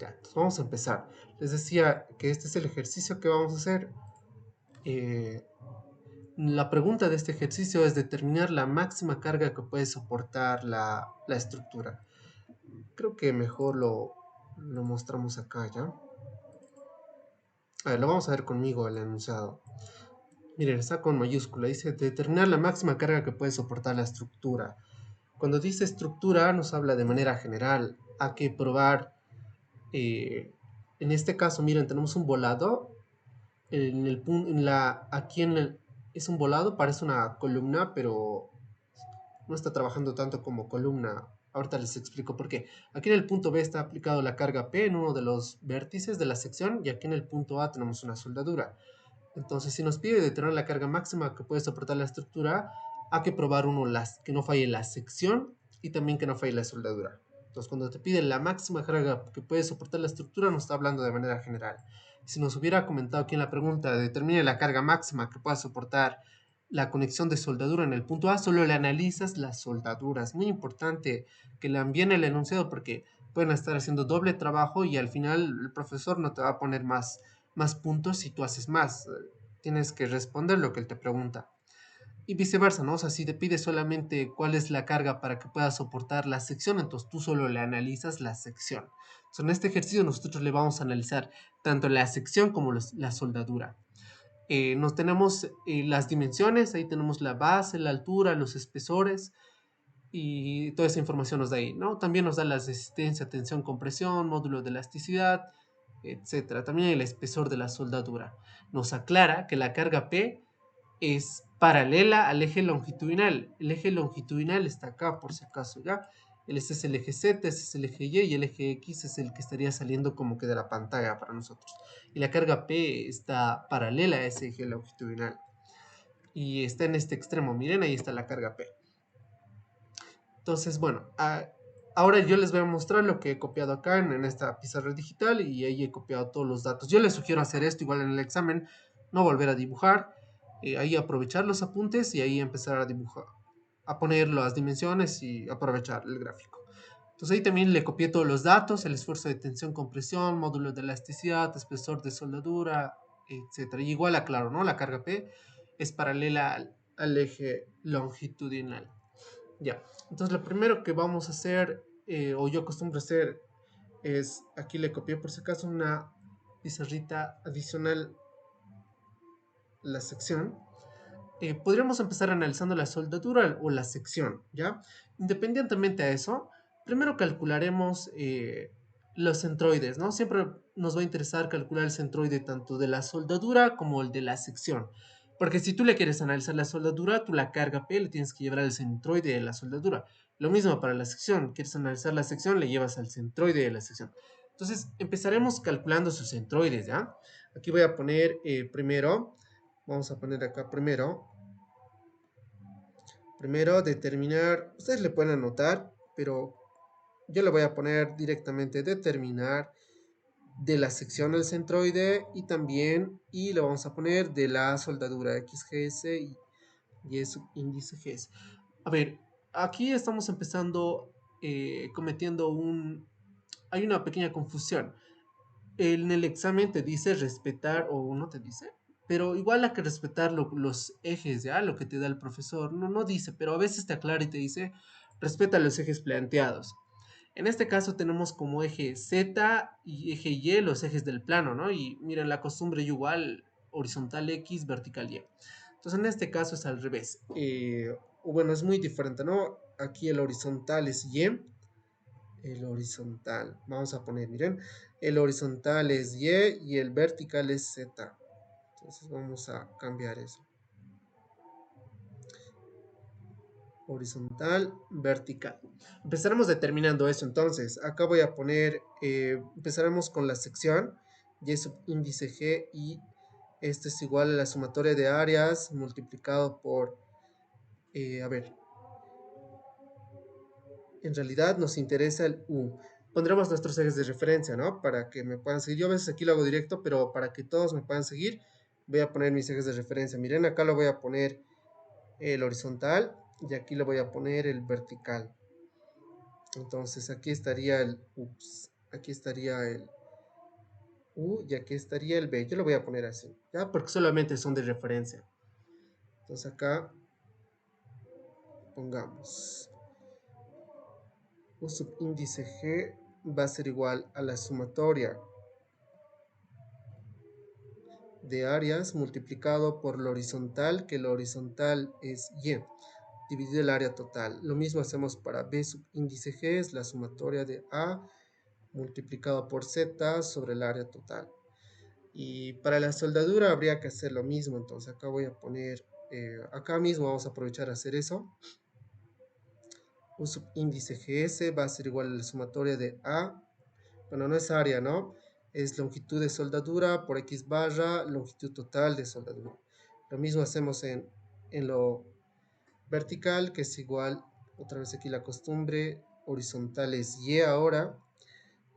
Ya, entonces vamos a empezar. Les decía que este es el ejercicio que vamos a hacer. Eh, la pregunta de este ejercicio es determinar la máxima carga que puede soportar la estructura. Creo que mejor lo mostramos acá, ¿ya? A ver, lo vamos a ver conmigo el enunciado. Miren, está con mayúscula. Dice determinar la máxima carga que puede soportar la estructura. Cuando dice estructura nos habla de manera general. Hay que probar, en este caso, miren, tenemos un volado en el punto, aquí es un volado, parece una columna, pero no está trabajando tanto como columna. Ahorita les explico por qué. Aquí en el punto B está aplicado la carga P en uno de los vértices de la sección y aquí en el punto A tenemos una soldadura. Entonces, si nos pide determinar la carga máxima que puede soportar la estructura, hay que probar que no falle la sección y también que no falle la soldadura. Entonces, cuando te piden la máxima carga que puede soportar la estructura, nos está hablando de manera general. Si nos hubiera comentado aquí en la pregunta, determine la carga máxima que pueda soportar la conexión de soldadura en el punto A, solo le analizas las soldaduras. Muy importante que le envíen el enunciado porque pueden estar haciendo doble trabajo y al final el profesor no te va a poner más puntos si tú haces más. Tienes que responder lo que él te pregunta. Y viceversa, ¿no? O sea, si te pide solamente cuál es la carga para que pueda soportar la sección, entonces tú solo le analizas la sección. Entonces, en este ejercicio nosotros le vamos a analizar tanto la sección como la soldadura. Nos tenemos las dimensiones, ahí tenemos la base, la altura, los espesores y toda esa información nos da ahí, ¿no? También nos da la resistencia, tensión, compresión, módulo de elasticidad, etcétera. También el espesor de la soldadura. Nos aclara que la carga P es paralela al eje longitudinal. El eje longitudinal está acá, por si acaso, ¿ya? Este es el eje Z, este es el eje Y y el eje X es el que estaría saliendo como que de la pantalla para nosotros. Y la carga P está paralela a ese eje longitudinal. Y está en este extremo, miren, ahí está la carga P. Entonces, bueno, ahora yo les voy a mostrar lo que he copiado acá en esta pizarra digital y ahí he copiado todos los datos. Yo les sugiero hacer esto igual en el examen, no volver a dibujar, ahí aprovechar los apuntes y ahí empezar a dibujar, a poner las dimensiones y aprovechar el gráfico. Entonces ahí también le copié todos los datos, el esfuerzo de tensión, compresión, módulo de elasticidad, espesor de soldadura, etcétera. Y igual aclaro, ¿no? La carga P es paralela al eje longitudinal. Ya, entonces lo primero que vamos a hacer, o yo acostumbro hacer, es, aquí le copié por si acaso una pizarrita adicional, la sección. Podríamos empezar analizando la soldadura o la sección, ¿ya? Independientemente a eso, primero calcularemos los centroides, ¿no? Siempre nos va a interesar calcular el centroide tanto de la soldadura como el de la sección. Porque si tú le quieres analizar la soldadura, tú la carga P le tienes que llevar al centroide de la soldadura. Lo mismo para la sección. Quieres analizar la sección, le llevas al centroide de la sección. Entonces, empezaremos calculando sus centroides, ¿ya? Aquí voy a poner primero, vamos a poner acá primero determinar, ustedes le pueden anotar, pero yo le voy a poner directamente determinar de la sección del centroide y le vamos a poner de la soldadura XGS y es índice GS. A ver, aquí estamos empezando cometiendo hay una pequeña confusión. En el examen te dice respetar o no te dice, pero igual hay que respetar los ejes, ¿ya? Lo que te da el profesor, no dice, pero a veces te aclara y te dice respeta los ejes planteados. En este caso tenemos como eje Z y eje Y los ejes del plano, ¿no? Y miren, la costumbre igual, horizontal X, vertical Y. Entonces en este caso es al revés. O bueno, es muy diferente, ¿no? Aquí el horizontal es Y, el horizontal, vamos a poner, miren, el horizontal es Y el vertical es Z. Entonces vamos a cambiar eso. Horizontal, vertical. Empezaremos determinando eso entonces. Acá voy a poner, empezaremos con la sección, Y subíndice G y este es igual a la sumatoria de áreas multiplicado por, a ver, en realidad nos interesa el U. Pondremos nuestros ejes de referencia, ¿no? Para que me puedan seguir. Yo a veces aquí lo hago directo, pero para que todos me puedan seguir, voy a poner mis ejes de referencia. Miren, acá lo voy a poner el horizontal y aquí lo voy a poner el vertical. Entonces aquí estaría el ups. aquí estaría el U y aquí estaría el B. Yo lo voy a poner así, ¿ya? Porque solamente son de referencia. Entonces acá pongamos U subíndice G va a ser igual a la sumatoria de áreas multiplicado por lo horizontal, que lo horizontal es Y, dividido el área total. Lo mismo hacemos para B subíndice G, es la sumatoria de A multiplicado por Z sobre el área total. Y para la soldadura habría que hacer lo mismo, entonces acá voy a poner, acá mismo vamos a aprovechar a hacer eso. Un subíndice GS va a ser igual a la sumatoria de A, bueno, no es área, ¿no? Es longitud de soldadura por X barra, longitud total de soldadura. Lo mismo hacemos en lo vertical, que es igual, otra vez aquí la costumbre, horizontal es Y ahora,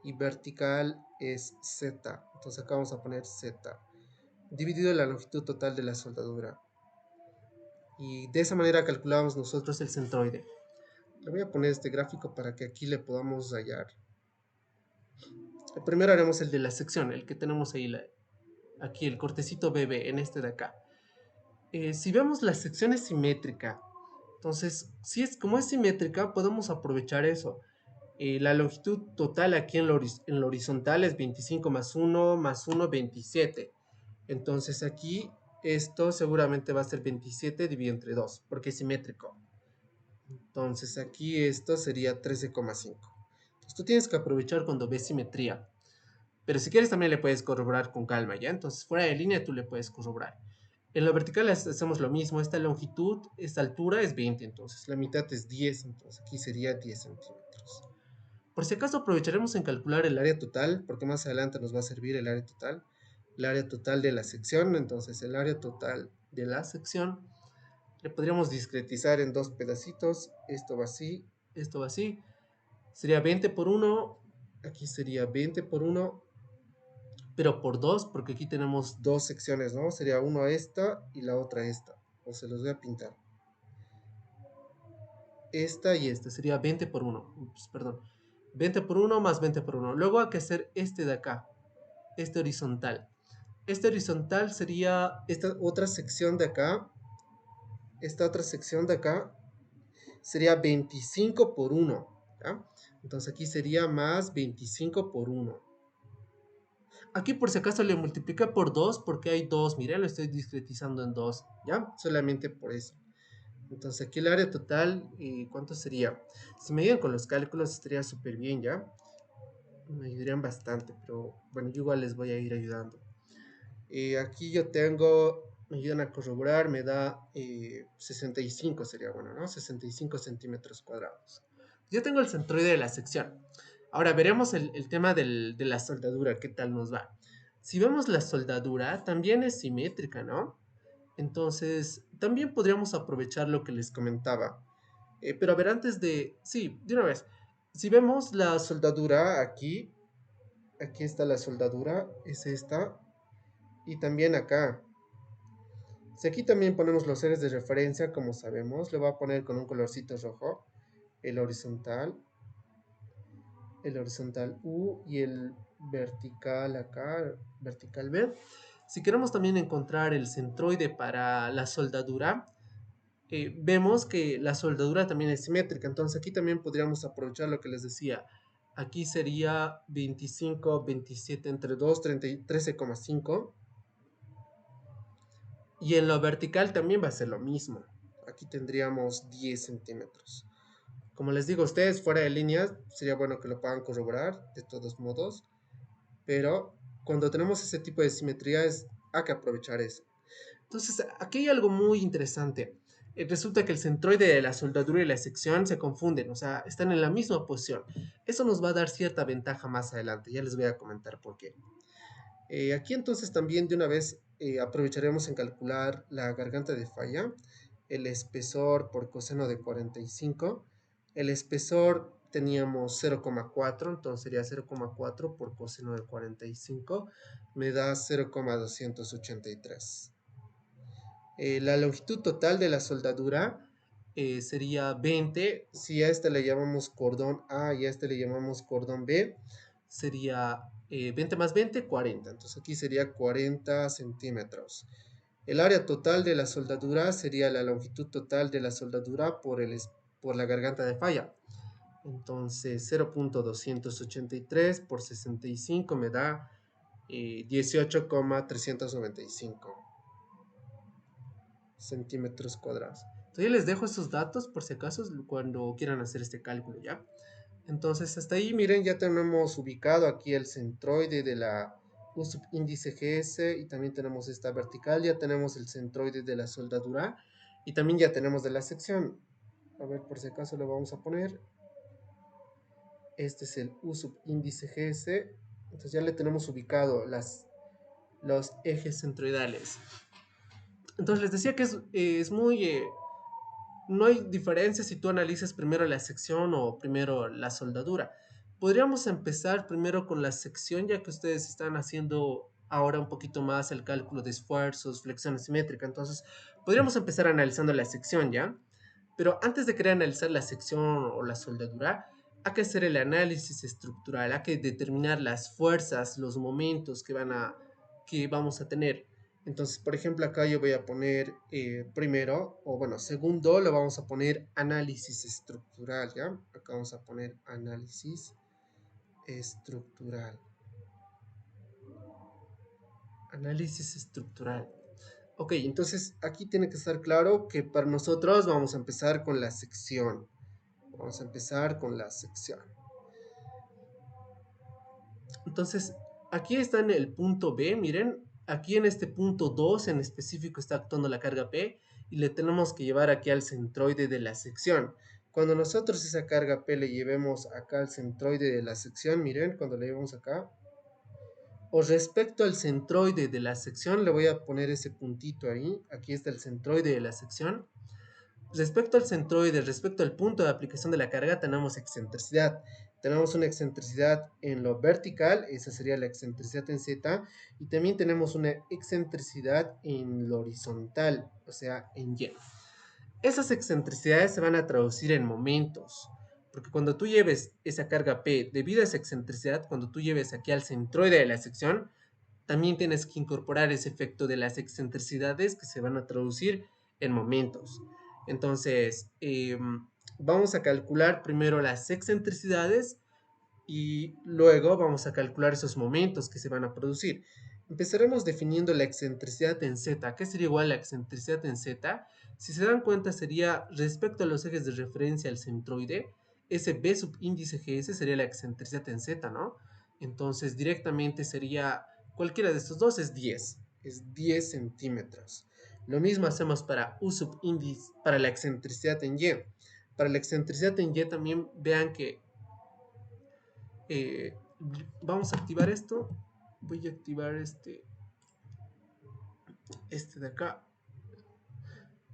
y vertical es Z. Entonces acá vamos a poner Z, dividido la longitud total de la soldadura. Y de esa manera calculamos nosotros el centroide. Le voy a poner este gráfico para que aquí le podamos hallar. Primero haremos el de la sección, el que tenemos ahí, aquí el cortecito BB, en este de acá. Si vemos la sección es simétrica, entonces, si es como es simétrica, podemos aprovechar eso. La longitud total aquí en lo horizontal es 25 más 1, 27. Entonces aquí esto seguramente va a ser 27 dividido entre 2, porque es simétrico. Entonces aquí esto sería 13,5. Entonces tú tienes que aprovechar cuando ves simetría. Pero si quieres también le puedes corroborar con calma, ¿ya? Entonces fuera de línea tú le puedes corroborar. En lo vertical hacemos lo mismo. Esta longitud, esta altura es 20, entonces la mitad es 10, entonces aquí sería 10 centímetros. Por si acaso aprovecharemos en calcular el área total, porque más adelante nos va a servir el área total de la sección. Entonces el área total de la sección le podríamos discretizar en dos pedacitos. Esto va así, esto va así. Sería 20 por 1, aquí sería 20 por 1, pero por 2, porque aquí tenemos dos secciones, ¿no? Sería una esta y la otra esta. O se los voy a pintar. Esta y esta, sería 20 por 1. Ups, perdón. 20 por 1 más 20 por 1. Luego hay que hacer este de acá, este horizontal. Este horizontal sería esta otra sección de acá. Esta otra sección de acá sería 25 por 1. ¿Ya? Entonces aquí sería más 25 por 1. Aquí por si acaso le multipliqué por 2 porque hay 2. Miren, lo estoy discretizando en 2. ¿Ya? Solamente por eso. Entonces aquí el área total, ¿cuánto sería? Si me ayudan con los cálculos estaría súper bien, ¿ya? Me ayudarían bastante, pero bueno, yo igual les voy a ir ayudando. Aquí yo tengo, me ayudan a corroborar, me da 65 sería bueno, ¿no? 65 centímetros cuadrados. Yo tengo el centroide de la sección. Ahora veremos el tema de la soldadura, qué tal nos va. Si vemos la soldadura, también es simétrica, ¿no? Entonces, también podríamos aprovechar lo que les comentaba. Pero a ver, antes de... Sí, de una vez. Si vemos la soldadura aquí, aquí está la soldadura, es esta. Y también acá. Si aquí también ponemos los ejes de referencia, como sabemos, le voy a poner con un colorcito rojo el horizontal U y el vertical acá, vertical B. Si queremos también encontrar el centroide para la soldadura, vemos que la soldadura también es simétrica, entonces aquí también podríamos aprovechar lo que les decía. Aquí sería 25, 27 entre 2, 30, 13,5. Y en lo vertical también va a ser lo mismo. Aquí tendríamos 10 centímetros. Como les digo a ustedes, fuera de líneas, sería bueno que lo puedan corroborar de todos modos. Pero cuando tenemos ese tipo de simetrías, hay que aprovechar eso. Entonces, aquí hay algo muy interesante. Resulta que el centroide de la soldadura y la sección se confunden, o sea, están en la misma posición. Eso nos va a dar cierta ventaja más adelante, ya les voy a comentar por qué. Aquí entonces también de una vez aprovecharemos en calcular la garganta de falla, el espesor por coseno de 45. El espesor teníamos 0,4, entonces sería 0,4 por coseno de 45, me da 0,283. La longitud total de la soldadura sería 20. Si a este le llamamos cordón A y a este le llamamos cordón B, sería 20 más 20, 40. Entonces aquí sería 40 centímetros. El área total de la soldadura sería la longitud total de la soldadura por la garganta de falla. Entonces 0.283 por 65 me da 18,395 centímetros cuadrados. Entonces yo les dejo esos datos por si acaso cuando quieran hacer este cálculo, ¿ya? Entonces hasta ahí, miren, ya tenemos ubicado aquí el centroide de la U subíndice GS y también tenemos esta vertical, ya tenemos el centroide de la soldadura y también ya tenemos de la sección. A ver, por si acaso lo vamos a poner. Este es el U subíndice GS. Entonces ya le tenemos ubicado los ejes centroidales. Entonces les decía que es muy... no hay diferencia si tú analizas primero la sección o primero la soldadura. Podríamos empezar primero con la sección, ya que ustedes están haciendo ahora un poquito más el cálculo de esfuerzos, flexión simétrica. Entonces, podríamos empezar analizando la sección, ¿ya? Pero antes de querer analizar la sección o la soldadura, hay que hacer el análisis estructural, hay que determinar las fuerzas, los momentos que vamos a tener. Entonces, por ejemplo, acá yo voy a poner primero, o bueno, segundo, lo vamos a poner análisis estructural, ¿ya? Acá vamos a poner análisis estructural. Análisis estructural. Ok, entonces aquí tiene que estar claro que para nosotros vamos a empezar con la sección. Vamos a empezar con la sección. Entonces, aquí está en el punto B, miren, aquí en este punto 2 en específico está actuando la carga P y le tenemos que llevar aquí al centroide de la sección. Cuando nosotros esa carga P le llevemos acá al centroide de la sección, miren, cuando le llevamos acá, o respecto al centroide de la sección, le voy a poner ese puntito ahí, aquí está el centroide de la sección. Respecto al centroide, respecto al punto de aplicación de la carga, tenemos excentricidad. Tenemos una excentricidad en lo vertical, esa sería la excentricidad en Z, y también tenemos una excentricidad en lo horizontal, o sea, en Y. Esas excentricidades se van a traducir en momentos, porque cuando tú lleves esa carga P debido a esa excentricidad, cuando tú lleves aquí al centroide de la sección, también tienes que incorporar ese efecto de las excentricidades que se van a traducir en momentos. Entonces, vamos a calcular primero las excentricidades y luego vamos a calcular esos momentos que se van a producir. Empezaremos definiendo la excentricidad en Z. ¿Qué sería igual a la excentricidad en Z? Si se dan cuenta, sería respecto a los ejes de referencia al centroide, ese B subíndice GS sería la excentricidad en Z, ¿no? Entonces, directamente sería cualquiera de estos dos es 10 centímetros. Lo mismo hacemos para U subíndice, para la excentricidad en Y. Para la excentricidad en Y también vean que eh, vamos a activar esto. Voy a activar este de acá.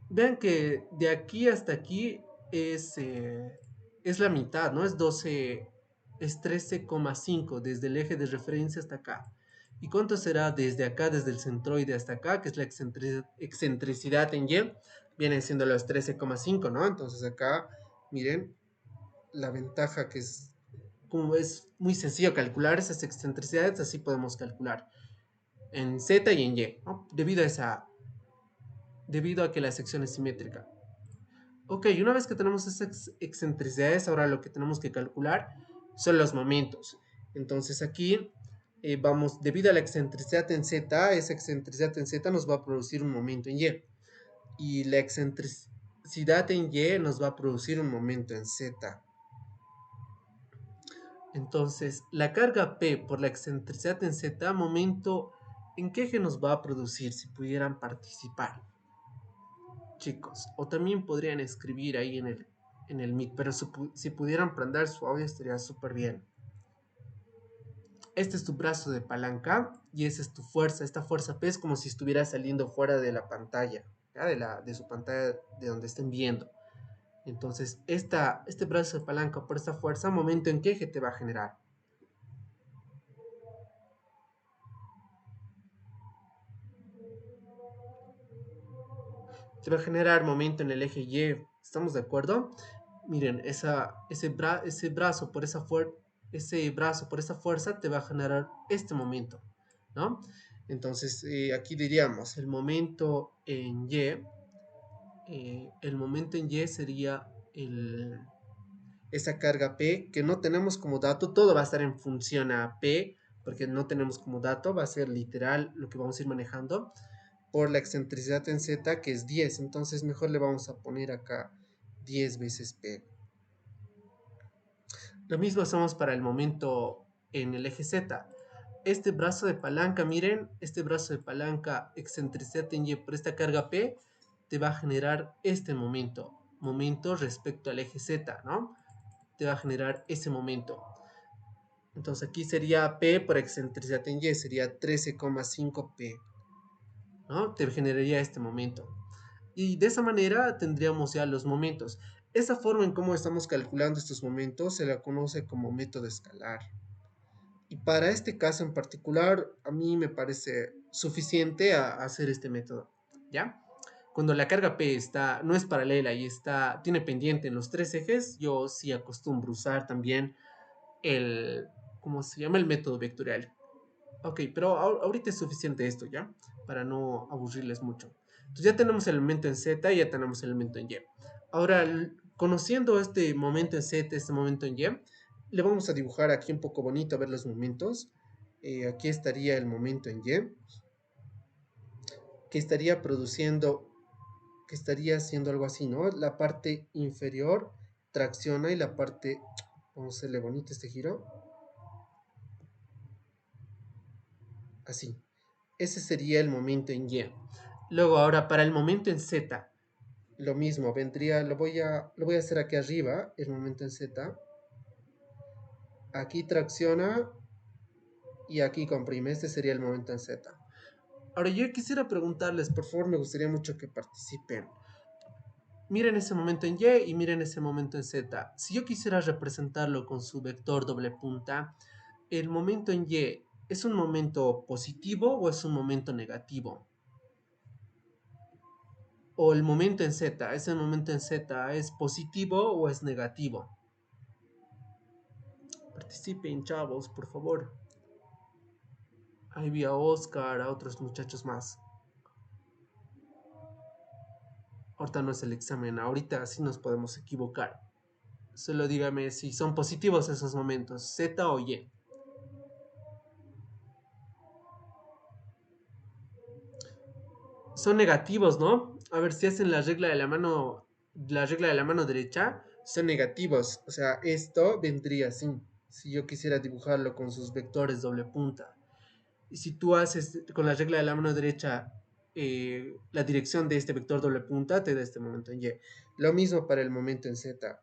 Vean que de aquí hasta aquí es la mitad, ¿no? Es 12, es 13,5 desde el eje de referencia hasta acá. ¿Y cuánto será desde acá, desde el centroide hasta acá, que es la excentricidad en Y? Vienen siendo los 13,5, ¿no? Entonces acá, miren, la ventaja que es, como es muy sencillo calcular esas excentricidades, así podemos calcular en Z y en Y, ¿no? Debido a que la sección es simétrica. Ok, una vez que tenemos esas excentricidades, ahora lo que tenemos que calcular son los momentos. Entonces aquí vamos, debido a la excentricidad en Z, esa excentricidad en Z nos va a producir un momento en Y. Y la excentricidad en Y nos va a producir un momento en Z. Entonces, la carga P por la excentricidad en Z, momento, ¿en qué eje nos va a producir si pudieran participar, chicos? O también podrían escribir ahí en el Meet, pero si pudieran prender su audio estaría súper bien. Este es tu brazo de palanca y esa es tu fuerza. Esta fuerza P es como si estuviera saliendo fuera de la pantalla, ¿ya? De su pantalla de donde estén viendo. Entonces, este brazo de palanca por esta fuerza, momento en qué eje te va a generar. Te va a generar momento en el eje Y. ¿Estamos de acuerdo? Miren, ese brazo por esa fuerza, ese brazo, por esa fuerza, te va a generar este momento, ¿no? Entonces, aquí diríamos, el momento en Y sería esa carga P que no tenemos como dato, todo va a estar en función a P, porque no tenemos como dato, va a ser literal lo que vamos a ir manejando, por la excentricidad en Z, que es 10. Entonces mejor le vamos a poner acá 10 veces P. Lo mismo hacemos para el momento en el eje Z. Este brazo de palanca, miren, este brazo de palanca, excentricidad en Y por esta carga P, te va a generar este momento respecto al eje Z, ¿no? Te va a generar ese momento. Entonces aquí sería P por excentricidad en Y, sería 13,5 P, ¿no? Te generaría este momento. Y de esa manera tendríamos ya los momentos. Esa forma en cómo estamos calculando estos momentos se la conoce como método escalar. Y para este caso en particular, a mí me parece suficiente a hacer este método, ¿ya? Cuando la carga P no es paralela y tiene pendiente en los tres ejes, yo sí acostumbro usar también el, ¿cómo se llama? El método vectorial. Ok, pero ahorita es suficiente esto, ¿ya? Para no aburrirles mucho. Entonces ya tenemos el elemento en Z y ya tenemos el elemento en Y. Ahora, conociendo este momento en Z, este momento en Y, le vamos a dibujar aquí un poco bonito a ver los momentos. Aquí estaría el momento en Y, que estaría produciendo, que estaría haciendo algo así, ¿no? La parte inferior tracciona y la parte, vamos a hacerle bonito este giro, así. Ese sería el momento en Y. Luego, ahora para el momento en Z, lo mismo, vendría, lo voy a hacer aquí arriba, el momento en Z. Aquí tracciona y aquí comprime. Este sería el momento en Z. Ahora yo quisiera preguntarles, por favor, me gustaría mucho que participen. Miren ese momento en Y y miren ese momento en Z. Si yo quisiera representarlo con su vector doble punta, el momento en Y, ¿es un momento positivo o es un momento negativo? O el momento en Z, ¿ese momento en Z es positivo o es negativo? Participen, chavos, por favor. Ahí vi a Oscar, a otros muchachos más. Ahorita no es el examen, ahorita sí nos podemos equivocar. Solo dígame si son positivos esos momentos, Z o Y. Son negativos, ¿no? A ver si hacen la regla de la mano derecha, son negativos. O sea, esto vendría así. Si yo quisiera dibujarlo con sus vectores doble punta. Y si tú haces con la regla de la mano derecha la dirección de este vector doble punta, te da este momento en Y. Lo mismo para el momento en Z,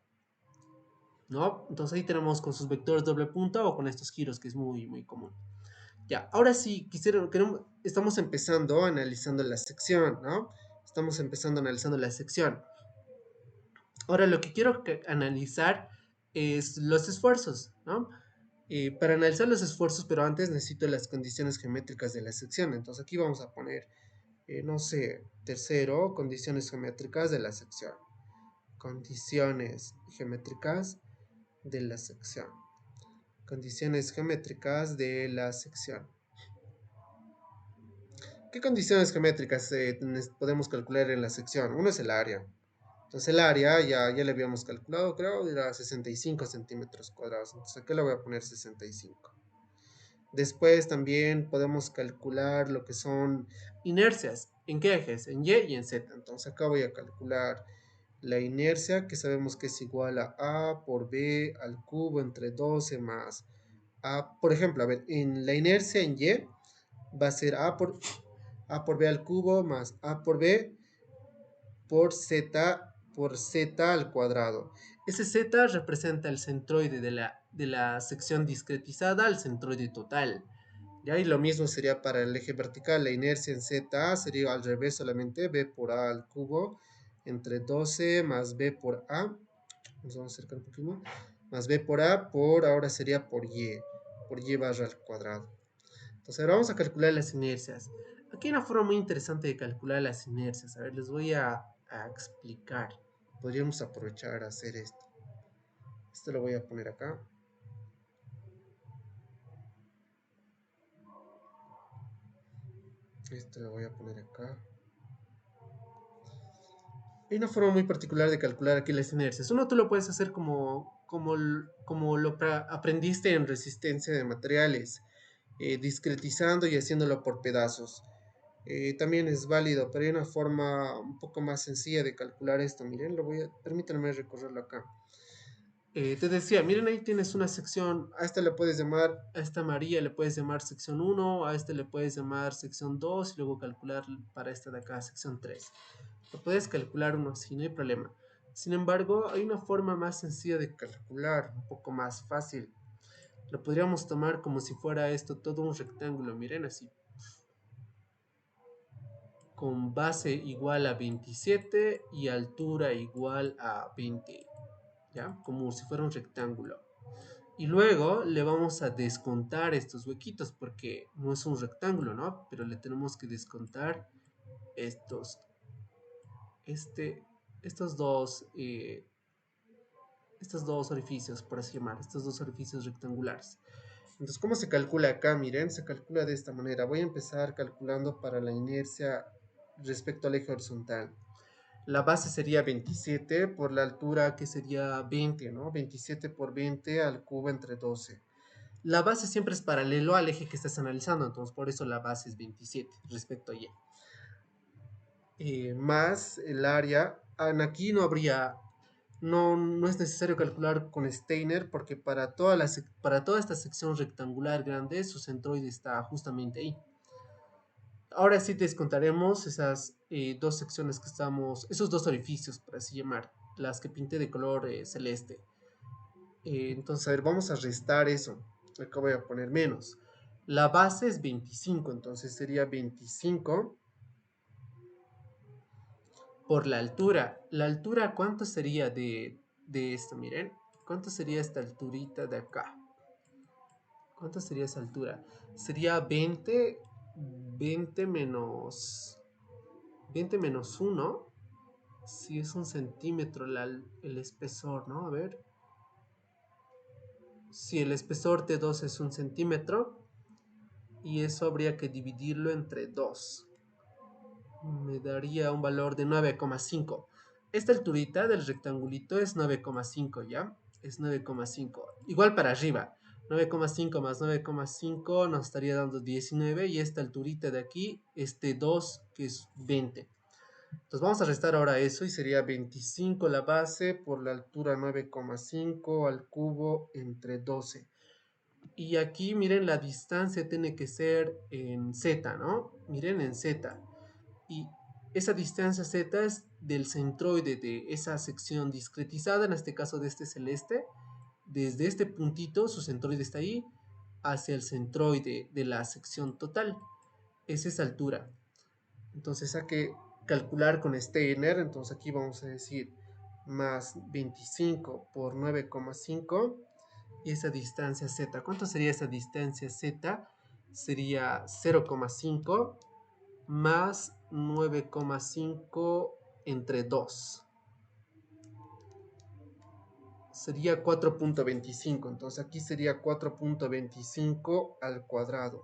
¿no? Entonces ahí tenemos con sus vectores doble punta o con estos giros, que es muy, muy común. Ya, ahora sí, estamos empezando analizando la sección, ¿no? Estamos empezando analizando la sección. Ahora lo que quiero analizar es los esfuerzos, ¿no? Para analizar los esfuerzos, pero antes necesito las condiciones geométricas de la sección. Entonces aquí vamos a poner, no sé, tercero, condiciones geométricas de la sección. Condiciones geométricas de la sección. Condiciones geométricas de la sección. ¿Qué condiciones geométricas podemos calcular en la sección? Uno es el área. Entonces el área ya le habíamos calculado, creo, era 65 centímetros cuadrados. Entonces aquí le voy a poner 65. Después también podemos calcular lo que son inercias. ¿En qué ejes? En Y y en Z. Entonces acá voy a calcular la inercia, que sabemos que es igual a por B al cubo entre 12 más A. Por ejemplo, a ver, en la inercia en Y va a ser A por B al cubo más A por B por Z al cuadrado. Ese Z representa el centroide de la sección discretizada al centroide total. ¿Ya? Y lo mismo sería para el eje vertical. La inercia en Z sería al revés, solamente B por A al cubo entre 12 más B por A. Nos vamos a acercar un poquito más B por A ahora sería por Y barra al cuadrado. Entonces ahora vamos a calcular las inercias. Aquí hay una forma muy interesante de calcular las inercias. A ver, les voy a explicar. Podríamos aprovechar a hacer esto. Esto lo voy a poner acá. Esto lo voy a poner acá. Hay una forma muy particular de calcular aquí las inercias. Uno tú lo puedes hacer como lo aprendiste en resistencia de materiales, discretizando y haciéndolo por pedazos. También es válido, pero hay una forma un poco más sencilla de calcular esto. Miren, permítanme recorrerlo acá. Te decía, miren, ahí tienes una sección, a esta le puedes llamar, a esta María le puedes llamar sección 1, a este le puedes llamar sección 2 y luego calcular para esta de acá sección 3. Lo puedes calcular uno así, no hay problema. Sin embargo, hay una forma más sencilla de calcular, un poco más fácil. Lo podríamos tomar como si fuera esto todo un rectángulo, miren así, con base igual a 27 y altura igual a 20, ¿ya? Como si fuera un rectángulo. Y luego le vamos a descontar estos huequitos porque no es un rectángulo, ¿no? Pero le tenemos que descontar estos, este, estos dos, estos dos orificios, por así llamar, estos dos orificios rectangulares. Entonces, ¿cómo se calcula acá? Miren, se calcula de esta manera. Voy a empezar calculando para la inercia respecto al eje horizontal. La base sería 27 por la altura que sería 20, ¿no? 27 por 20 al cubo entre 12. La base siempre es paralelo al eje que estás analizando, entonces por eso la base es 27 respecto a y. Más el área, aquí no habría, no es necesario calcular con Steiner porque para toda esta sección rectangular grande su centroide está justamente ahí. Ahora sí descontaremos esas dos secciones que estamos, esos dos orificios, por así llamar, las que pinté de color celeste. Entonces, a ver, vamos a restar eso. Acá voy a poner menos. La base es 25, entonces sería 25 por la altura. La altura, ¿cuánto sería de esto? Miren, ¿cuánto sería esta alturita de acá? ¿Cuánto sería esa altura? Sería 20 menos 1. Si es un centímetro el espesor, ¿no? A ver. Si el espesor de 2 es un centímetro, y eso habría que dividirlo entre 2. Me daría un valor de 9,5. Esta alturita del rectangulito es 9,5, ¿ya? Es 9,5. Igual para arriba. 9,5 más 9,5 nos estaría dando 19 y esta alturita de aquí, este 2, que es 20. Entonces vamos a restar ahora eso y sería 25 la base por la altura 9,5 al cubo entre 12. Y aquí miren la distancia tiene que ser en z, ¿no? Miren en z. Y esa distancia z es del centroide de esa sección discretizada, en este caso de este celeste. Desde este puntito, su centroide está ahí, hacia el centroide de la sección total. Es esa altura. Entonces hay que calcular con Steiner. Entonces aquí vamos a decir más 25 por 9,5 y esa distancia z. ¿Cuánto sería esa distancia z? Sería 0,5 más 9,5 entre 2. Sería 4,25. Entonces aquí sería 4,25 al cuadrado.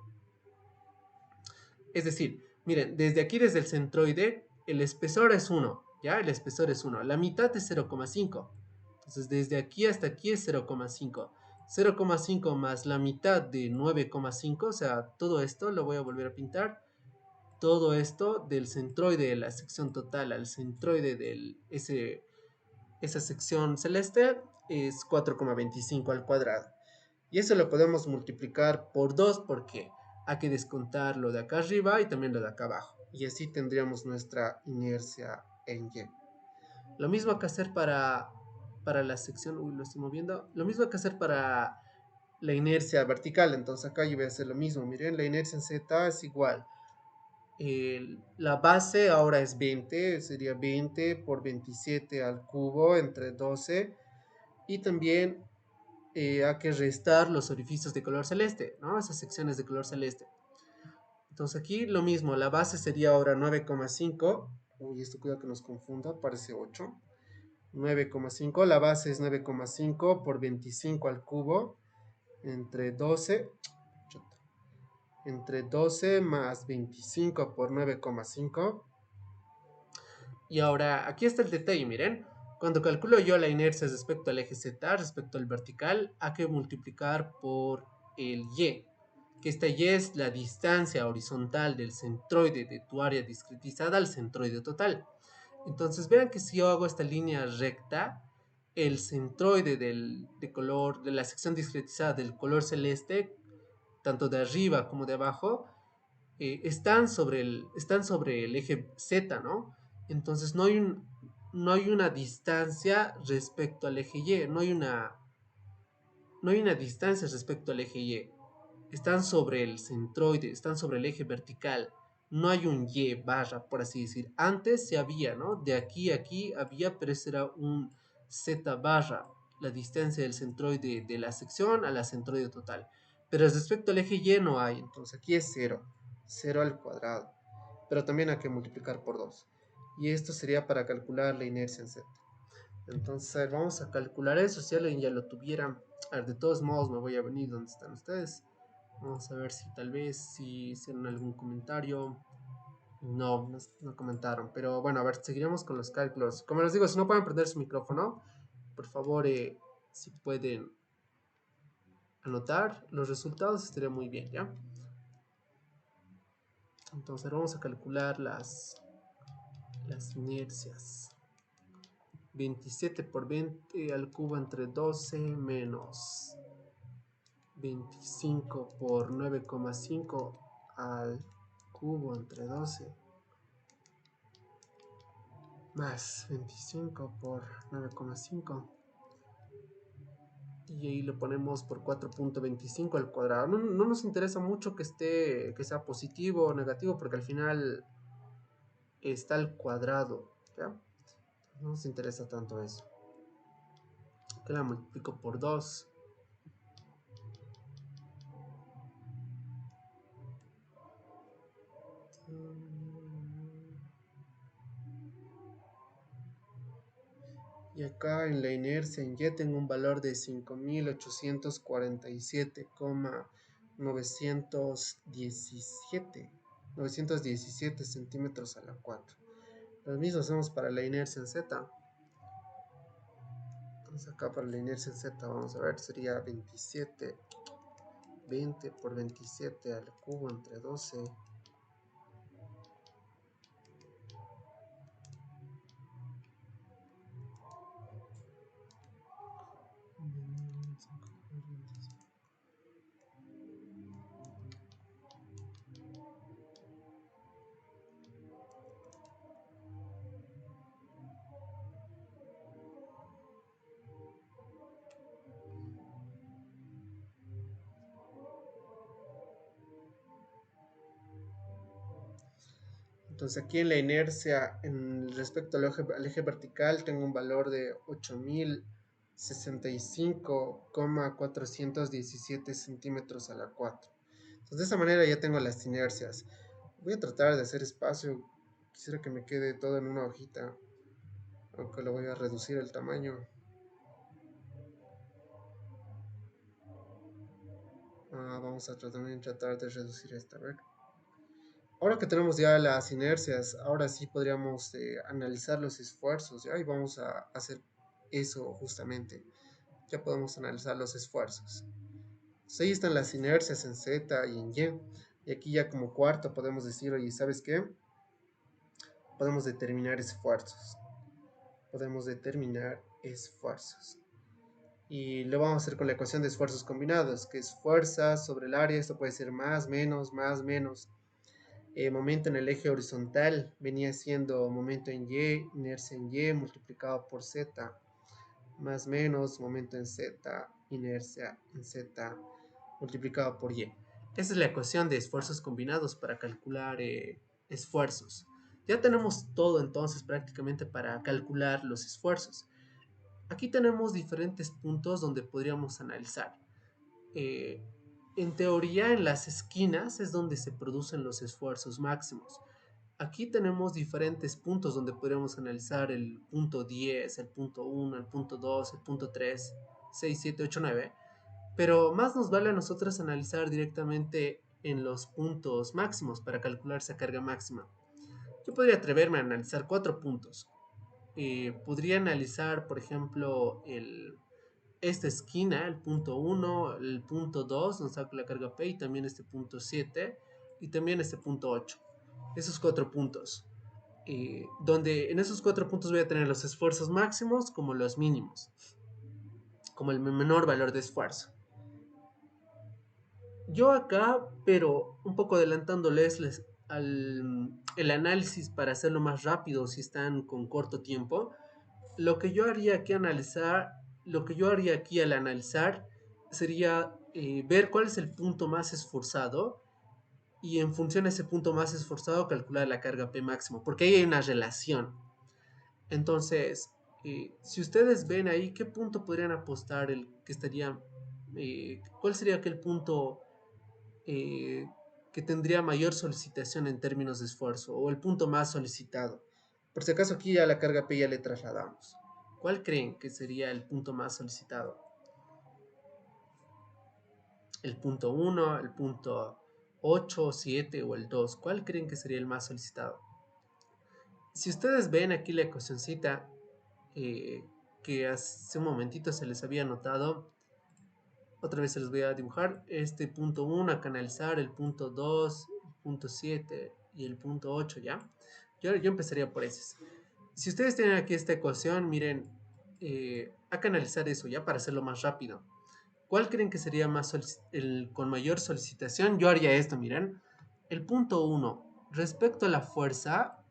Es decir, miren, desde aquí, desde el centroide, el espesor es 1, ¿ya? El espesor es 1. La mitad es 0,5. Entonces, desde aquí hasta aquí es 0,5. 0,5 más la mitad de 9,5, o sea, todo esto lo voy a volver a pintar. Todo esto del centroide de la sección total al centroide de esa sección celeste es 4,25 al cuadrado. Y eso lo podemos multiplicar por 2 porque hay que descontar lo de acá arriba y también lo de acá abajo. Y así tendríamos nuestra inercia en Y. Lo mismo que hacer para la sección, uy, lo estoy moviendo. Lo mismo que hacer para la inercia vertical. Entonces acá yo voy a hacer lo mismo. Miren, la inercia en Z es igual. La base ahora es 20, sería 20 por 27 al cubo entre 12. Y también hay que restar los orificios de color celeste, ¿no? Esas secciones de color celeste. Entonces aquí lo mismo, la base sería ahora 9,5. Uy, esto cuidado que nos confunda, parece 8. 9,5, la base es 9,5 por 25 al cubo entre 12. entre 12 más 25 por 9,5. Y ahora, aquí está el detalle, miren. Cuando calculo yo la inercia respecto al eje Z, respecto al vertical, hay que multiplicar por el Y, que esta Y es la distancia horizontal del centroide de tu área discretizada al centroide total. Entonces vean que si yo hago esta línea recta, el centroide de la sección discretizada del color celeste, tanto de arriba como de abajo, están sobre el eje Z, ¿no? Entonces no hay una distancia respecto al eje Y, no hay una distancia respecto al eje Y. Están sobre el centroide, están sobre el eje vertical. No hay un Y barra, por así decir. Antes sí había, ¿no? De aquí a aquí había, pero ese era un Z barra, la distancia del centroide de la sección a la centroide total. Pero respecto al eje Y no hay, entonces aquí es cero, cero al cuadrado. Pero también hay que multiplicar por 2. Y esto sería para calcular la inercia en Z. Entonces, a ver, vamos a calcular eso. Si alguien ya lo tuviera, a ver, de todos modos me voy a venir donde están ustedes. Vamos a ver si tal vez si hicieron algún comentario. No, no comentaron. Pero bueno, a ver, seguiremos con los cálculos. Como les digo, si no pueden prender su micrófono, por favor, si pueden anotar los resultados, estaría muy bien, ¿ya? Entonces vamos a calcular las inercias. 27 por 20 al cubo entre 12 menos 25 por 9,5 al cubo entre 12 más 25 por 9,5 y ahí lo ponemos por 4,25 al cuadrado. No nos interesa mucho que sea positivo o negativo porque al final está al cuadrado, ¿ya? No nos interesa tanto eso. Que la multiplico por 2. Y acá en la inercia en Y tengo un valor de 5.847,917 centímetros a la 4. Lo mismo hacemos para la inercia en Z. Entonces acá para la inercia en Z vamos a ver, sería 27, 20 por 27 al cubo entre 12. Entonces aquí en la inercia, respecto al eje vertical, tengo un valor de 8.065,417 centímetros a la 4. Entonces de esa manera ya tengo las inercias. Voy a tratar de hacer espacio. Quisiera que me quede todo en una hojita, aunque lo voy a reducir el tamaño. Vamos a tratar de reducir esta. A ver. Ahora que tenemos ya las inercias, ahora sí podríamos analizar los esfuerzos, ¿ya? Y vamos a hacer eso justamente. Ya podemos analizar los esfuerzos. Entonces ahí están las inercias en Z y en Y. Y aquí ya como cuarto podemos decir, oye, ¿sabes qué? Podemos determinar esfuerzos. Podemos determinar esfuerzos. Y lo vamos a hacer con la ecuación de esfuerzos combinados, que es fuerza sobre el área. Esto puede ser más, menos, más, menos. Momento en el eje horizontal venía siendo momento en Y, inercia en Y multiplicado por Z, más menos momento en Z, inercia en Z multiplicado por Y. Esa es la ecuación de esfuerzos combinados para calcular esfuerzos. Ya tenemos todo entonces prácticamente para calcular los esfuerzos. Aquí tenemos diferentes puntos donde podríamos analizar. Eh, en teoría, en las esquinas es donde se producen los esfuerzos máximos. Aquí tenemos diferentes puntos donde podríamos analizar el punto 10, el punto 1, el punto 2, el punto 3, 6, 7, 8, 9. Pero más nos vale a nosotros analizar directamente en los puntos máximos para calcular esa carga máxima. Yo podría atreverme a analizar 4 puntos. Podría analizar, por ejemplo, esta esquina, el punto 1, el punto 2, donde saco la carga P, y también este punto 7, y también este punto 8. Esos 4 puntos. Donde en esos 4 puntos voy a tener los esfuerzos máximos como los mínimos, como el menor valor de esfuerzo. Yo acá, pero un poco adelantándoles el análisis para hacerlo más rápido si están con corto tiempo, lo que yo haría aquí analizar, lo que yo haría aquí al analizar sería ver cuál es el punto más esforzado y en función de ese punto más esforzado calcular la carga P máximo, porque ahí hay una relación. Entonces, si ustedes ven ahí, ¿qué punto podrían apostar el que estaría, cuál sería aquel punto eh, que tendría mayor solicitación en términos de esfuerzo o el punto más solicitado? Por si acaso aquí a la carga P ya le trasladamos. ¿Cuál creen que sería el punto más solicitado? ¿El punto 1, el punto 8, 7 o el 2? ¿Cuál creen que sería el más solicitado? Si ustedes ven aquí la ecuacióncita eh, que hace un momentito se les había anotado, otra vez se los voy a dibujar. Este punto 1 a canalizar, el punto 2, el punto 7 y el punto 8, ¿ya? Yo empezaría por ese. Si ustedes tienen aquí esta ecuación, miren, a canalizar eso, ¿ya? Para hacerlo más rápido. ¿Cuál creen que sería con mayor solicitación? Yo haría esto, miren. El punto 1, respecto a la fuerza,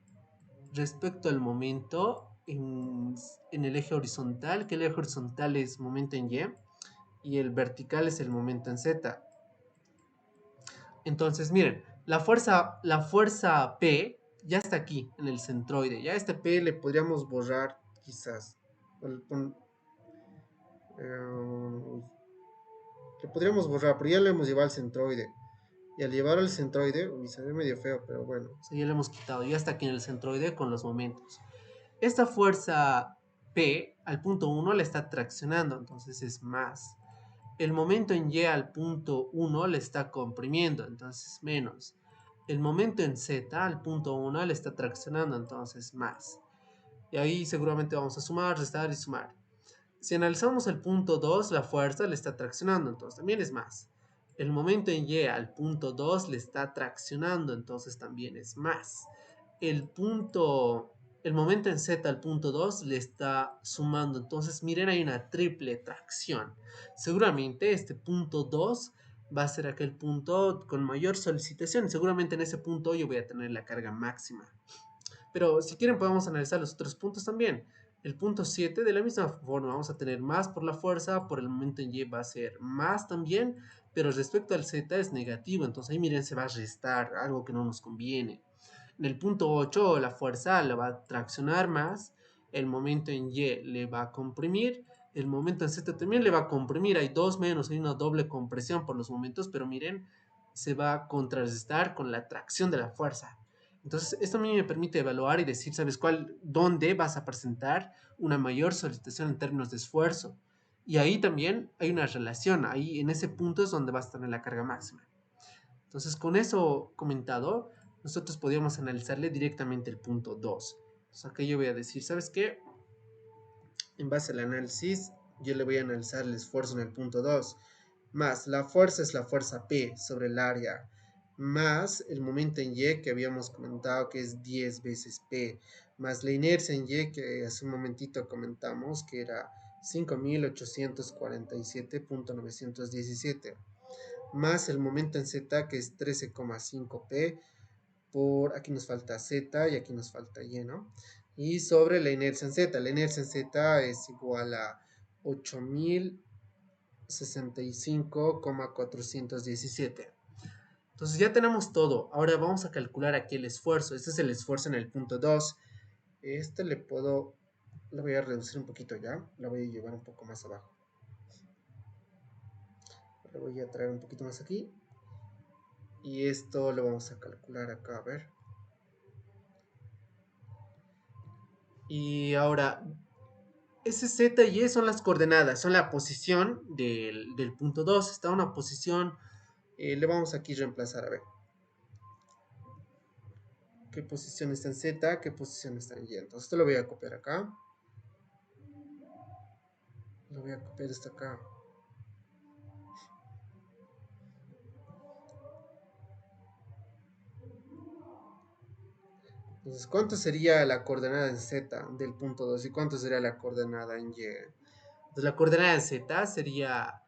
respecto al momento en el eje horizontal, que el eje horizontal es momento en y el vertical es el momento en Z. Entonces, miren, la fuerza P ya está aquí, en el centroide. Ya este P le podríamos borrar, quizás. Le podríamos borrar, pero ya lo hemos llevado al centroide. Y al llevar al centroide, uy, se ve medio feo, pero bueno, o sea, ya lo hemos quitado. Ya está aquí en el centroide con los momentos. Esta fuerza P al punto 1 le está traccionando, entonces es más. El momento en Y al punto 1 le está comprimiendo, entonces menos. El momento en Z al punto 1 le está traccionando, entonces más. Y ahí seguramente vamos a sumar, restar y sumar. Si analizamos el punto 2, la fuerza le está traccionando, entonces también es más. El momento en Y al punto 2 le está traccionando, entonces también es más. El punto, el momento en Z al punto 2 le está sumando, entonces miren, hay una triple tracción. Seguramente este punto 2 va a ser aquel punto con mayor solicitación. Seguramente en ese punto yo voy a tener la carga máxima. Pero si quieren podemos analizar los otros puntos también. El punto 7 de la misma forma vamos a tener más por la fuerza, por el momento en Y va a ser más también, pero respecto al Z es negativo, entonces ahí miren se va a restar, algo que no nos conviene. En el punto 8 la fuerza la va a traccionar más, el momento en Y le va a comprimir, el momento en Z también le va a comprimir, hay dos menos, hay una doble compresión por los momentos, pero miren, se va a contrarrestar con la tracción de la fuerza. Entonces, esto a mí me permite evaluar y decir, ¿sabes cuál? ¿Dónde vas a presentar una mayor solicitación en términos de esfuerzo? Y ahí también hay una relación, ahí en ese punto es donde vas a tener la carga máxima. Entonces, con eso comentado, nosotros podríamos analizarle directamente el punto 2. Entonces, acá yo voy a decir, ¿sabes qué? En base al análisis, yo le voy a analizar el esfuerzo en el punto 2. Más la fuerza es la fuerza P sobre el área, más el momento en Y que habíamos comentado que es 10 veces P, más la inercia en Y que hace un momentito comentamos que era 5.847.917, más el momento en Z que es 13,5 P, por aquí nos falta Z y aquí nos falta Y, ¿no? Y sobre la inercia en Z es igual a 8.065,417. Entonces ya tenemos todo. Ahora vamos a calcular aquí el esfuerzo. Este es el esfuerzo en el punto 2. Este lo voy a reducir un poquito ya. Lo voy a llevar un poco más abajo. Lo voy a traer un poquito más aquí. Y esto lo vamos a calcular acá, a ver. Y ahora, S, Z y E son las coordenadas, son la posición del punto 2. Está en una posición Le vamos aquí a reemplazar, a ver. ¿Qué posición está en Z? ¿Qué posición está en Y? Entonces esto lo voy a copiar acá. Lo voy a copiar esto acá. Entonces, ¿cuánto sería la coordenada en Z del punto 2 y cuánto sería la coordenada en Y? Entonces, la coordenada en Z sería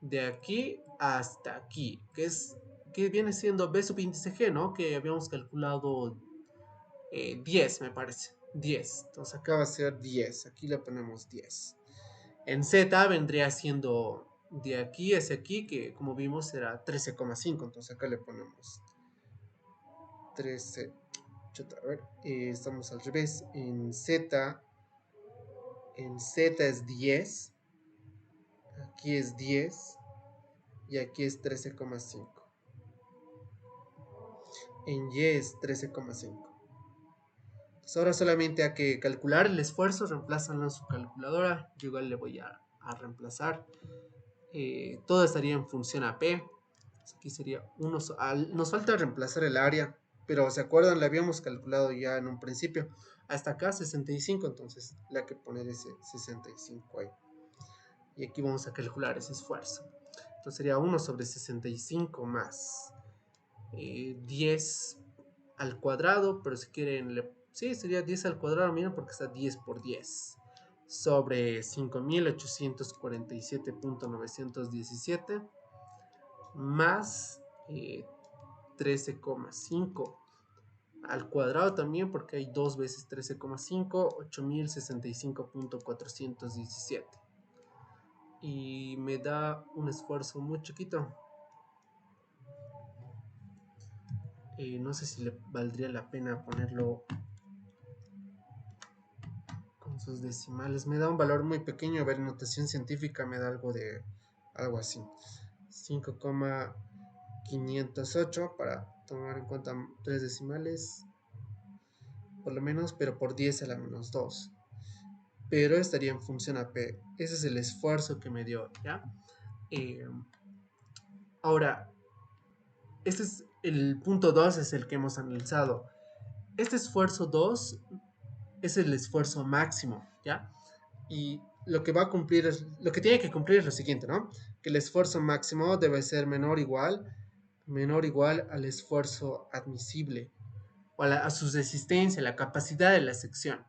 de aquí hasta aquí, que viene siendo B subíndice G, ¿no? Que habíamos calculado 10, me parece. 10. Entonces, acá va a ser 10. Aquí le ponemos 10. En Z vendría siendo de aquí hacia aquí, que como vimos era 13,5. Entonces, acá le ponemos 13. A ver, estamos al revés. En Z es 10, aquí es 10 y aquí es 13,5. En Y es 13,5. Entonces ahora solamente hay que calcular el esfuerzo, reemplazanlo en su calculadora. Yo igual le voy a reemplazar. Todo estaría en función a P. Aquí sería 1. Nos falta reemplazar el área, pero ¿se acuerdan? La habíamos calculado ya en un principio. Hasta acá 65, entonces le hay que poner ese 65 ahí. Y aquí vamos a calcular ese esfuerzo. Entonces sería 1 sobre 65 más 10 al cuadrado, pero si quieren, sí, sería 10 al cuadrado, miren, porque está 10 por 10, sobre 5847.917 más 13,5 al cuadrado también, porque hay 2 veces 13,5, 8065.417. Y me da un esfuerzo muy chiquito. No sé si le valdría la pena ponerlo con sus decimales. Me da un valor muy pequeño. A ver, notación científica me da algo así. 5,508 para tomar en cuenta 3 decimales. Por lo menos, pero por 10 a la menos 2. Pero estaría en función a P. Ese es el esfuerzo que me dio, ¿ya? Eh, Ahora, este es el punto 2, es el que hemos analizado. Este esfuerzo 2 es el esfuerzo máximo, ¿ya? Y lo que va a cumplir lo que tiene que cumplir es lo siguiente, ¿no? Que el esfuerzo máximo debe ser menor o igual al esfuerzo admisible o a su resistencia, la capacidad de la sección.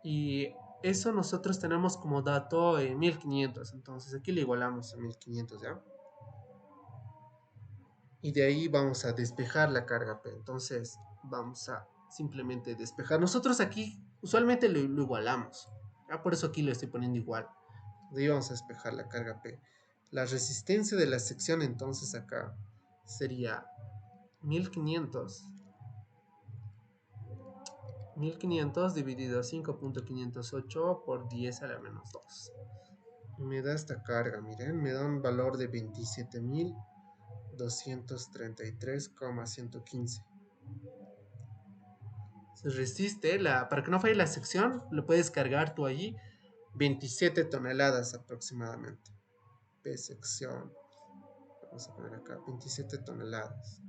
Y eso nosotros tenemos como dato 1500, entonces aquí le igualamos a 1500, ¿ya? Y de ahí vamos a despejar la carga P. Entonces vamos a simplemente despejar. Nosotros aquí usualmente lo igualamos. ¿Ya? Por eso aquí lo estoy poniendo igual. De ahí vamos a despejar la carga P. La resistencia de la sección entonces acá sería 1500. 1500 dividido 5,508 por 10 a la menos 2. Y me da esta carga, miren, me da un valor de 27.233,115. Se resiste, para que no falle la sección, lo puedes cargar tú allí, 27 toneladas aproximadamente. P sección, vamos a poner acá, 27 toneladas.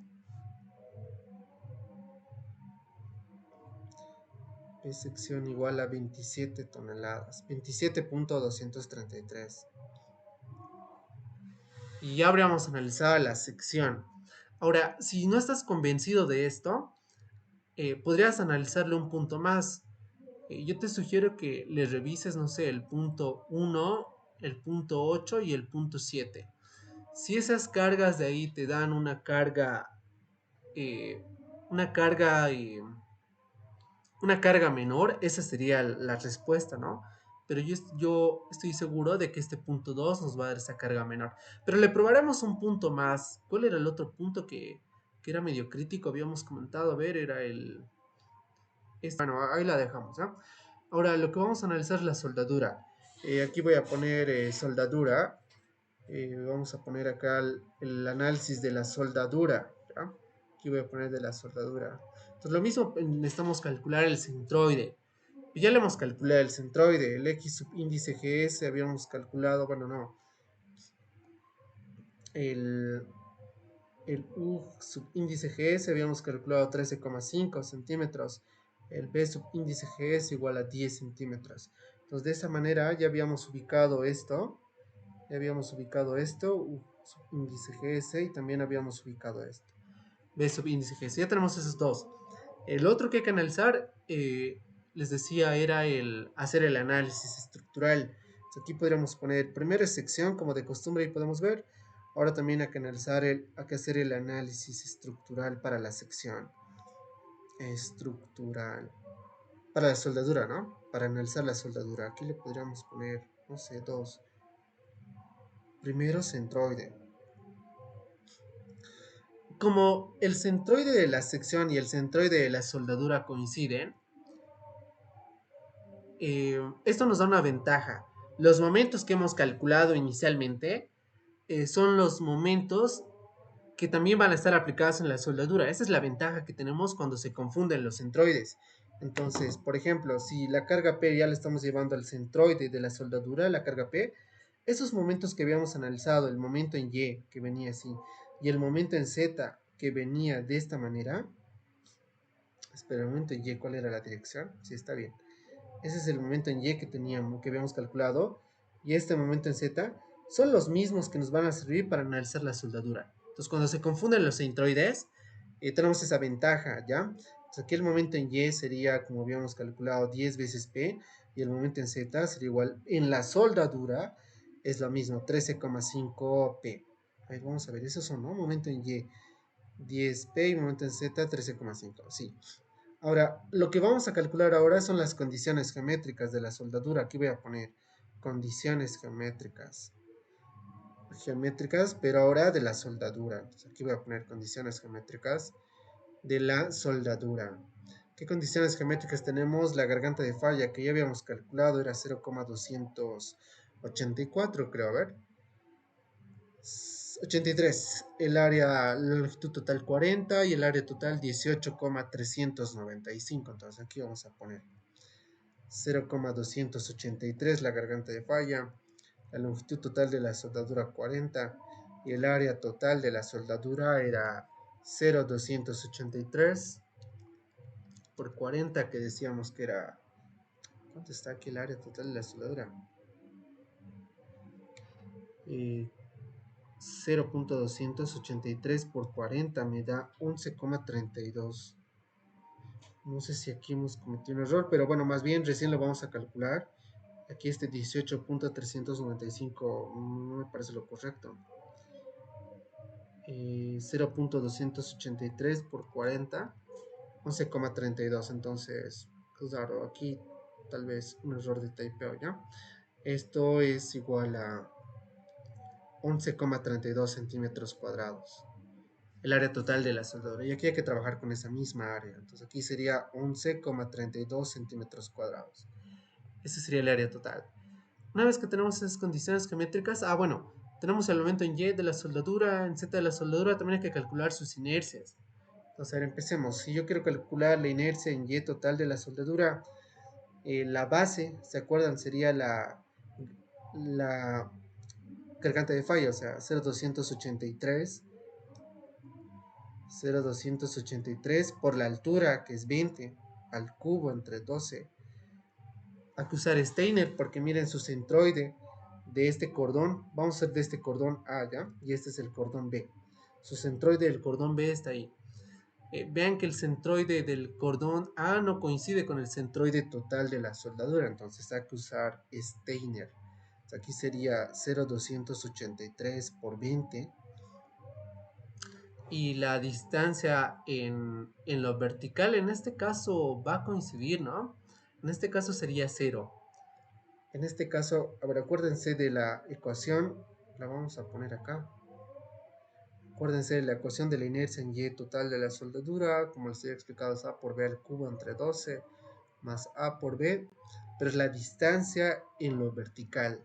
P sección igual a 27 toneladas, 27.233. Y ya habríamos analizado la sección. Ahora, si no estás convencido de esto, podrías analizarle un punto más. Yo te sugiero que le revises, no sé, el punto 1, el punto 8 y el punto 7. Si esas cargas de ahí te dan eh, una carga, eh, una carga menor, esa sería la respuesta, ¿no? Pero yo estoy seguro de que este punto 2 nos va a dar esa carga menor. Pero le probaremos un punto más. ¿Cuál era el otro punto que era medio crítico? Habíamos comentado, a ver, era bueno, ahí la dejamos, ¿no? Ahora lo que vamos a analizar es la soldadura. Aquí voy a poner soldadura. Vamos a poner acá el análisis de la soldadura, ¿ya? Aquí voy a poner de la soldadura. Entonces lo mismo necesitamos calcular el centroide. Y ya le hemos calculado el centroide, el X subíndice GS habíamos calculado, bueno, no, el, El U subíndice GS habíamos calculado 13,5 centímetros. El B subíndice GS igual a 10 centímetros. Entonces, de esa manera ya habíamos ubicado esto. Ya habíamos ubicado esto, U subíndice GS, y también habíamos ubicado esto, B subíndice GS. Ya tenemos esos dos. El otro que hay que analizar, les decía, era el hacer el análisis estructural. Entonces, aquí podríamos poner primero sección, como de costumbre, y podemos ver. Ahora también hay que analizar hay que hacer el análisis estructural para la sección. Estructural. Para la soldadura, ¿no? Para analizar la soldadura. Aquí le podríamos poner, no sé, dos. Primero centroide. Como el centroide de la sección y el centroide de la soldadura coinciden, esto nos da una ventaja. Los momentos que hemos calculado inicialmente son los momentos que también van a estar aplicados en la soldadura. Esa es la ventaja que tenemos cuando se confunden los centroides. Entonces, por ejemplo, si la carga P ya la estamos llevando al centroide de la soldadura, la carga P, esos momentos que habíamos analizado, el momento en Y que venía así y el momento en Z que venía de esta manera, espera, el momento en Y, ¿cuál era la dirección? Sí, está bien. Ese es el momento en Y que teníamos, que habíamos calculado, y este momento en Z son los mismos que nos van a servir para analizar la soldadura. Entonces, cuando se confunden los centroides, tenemos esa ventaja, ¿ya? Entonces, aquí el momento en Y sería, como habíamos calculado, 10 veces P, y el momento en Z sería igual, en la soldadura, es lo mismo, 13,5 P. A ver, vamos a ver, esos son, ¿no? Momento en Y, 10P, y momento en Z, 13,5, sí. Ahora, lo que vamos a calcular ahora son las condiciones geométricas de la soldadura. Aquí voy a poner condiciones geométricas. Geométricas, pero ahora de la soldadura. Entonces, aquí voy a poner condiciones geométricas de la soldadura. ¿Qué condiciones geométricas tenemos? La garganta de falla que ya habíamos calculado era 0,284, creo. A ver. 83. El área, la longitud total 40 y el área total 18,395. Entonces aquí vamos a poner 0,283 la garganta de falla, la longitud total de la soldadura 40 y el área total de la soldadura era 0,283 por 40, que decíamos que era... ¿Cuánto está aquí el área total de la soldadura? 0,283 por 40 me da 11,32. No sé si aquí hemos cometido un error, pero bueno, más bien recién lo vamos a calcular. Aquí este 18,395 no me parece lo correcto. 0,283 por 40, 11,32. Entonces, claro, aquí tal vez un error de typeo, ¿ya? Esto es igual a 11,32 centímetros cuadrados. El área total de la soldadura. Y aquí hay que trabajar con esa misma área. Entonces aquí sería 11,32 centímetros cuadrados. Ese sería el área total. Una vez que tenemos esas condiciones geométricas, bueno, tenemos el momento en Y de la soldadura, en Z de la soldadura, también hay que calcular sus inercias. Entonces, a ver, empecemos. Si yo quiero calcular la inercia en Y total de la soldadura, la base, ¿se acuerdan? Sería la garganta de falla, o sea, 0,283 por la altura, que es 20, al cubo entre 12. Hay que usar Steiner porque miren su centroide de este cordón. Vamos a hacer de este cordón A, ¿ya? Y este es el cordón B. Su centroide del cordón B está ahí. Vean que el centroide del cordón A no coincide con el centroide total de la soldadura. Entonces hay que usar Steiner. Aquí sería 0,283 por 20 y la distancia en lo vertical en este caso va a coincidir, ¿no? En este caso sería 0. En este caso, a ver, acuérdense de la ecuación, la vamos a poner acá. Acuérdense de la ecuación de la inercia en Y total de la soldadura, como les he explicado, es A por B al cubo entre 12 más A por B, pero es la distancia en lo vertical.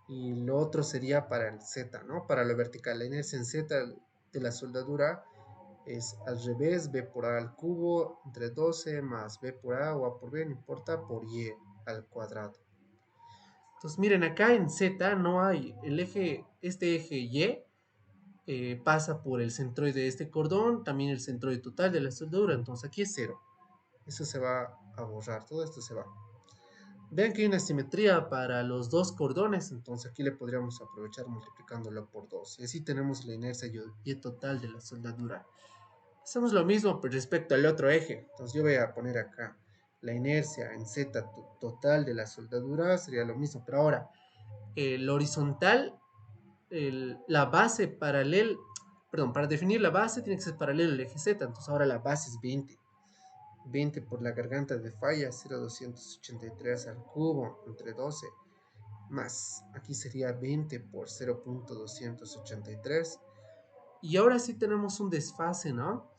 Y lo otro sería para el Z, ¿no? Para lo vertical. La inercia en Z de la soldadura es al revés, B por A al cubo entre 12 más B por A o A por B, no importa, por Y al cuadrado. Entonces miren, acá en Z no hay el eje, este eje Y, pasa por el centroide de este cordón, también el centroide total de la soldadura, entonces aquí es 0. Eso se va a borrar, todo esto se va. Vean que hay una simetría para los dos cordones, entonces aquí le podríamos aprovechar multiplicándolo por 2. Y así tenemos la inercia y total de la soldadura. Hacemos lo mismo respecto al otro eje. Entonces yo voy a poner acá la inercia en Z total de la soldadura, sería lo mismo. Pero ahora, el horizontal, la base paralela, perdón, para definir la base tiene que ser paralelo al eje Z. Entonces ahora la base es 20. 20 por la garganta de falla, 0,283 al cubo entre 12, más aquí sería 20 por 0,283. Y ahora sí tenemos un desfase, ¿no?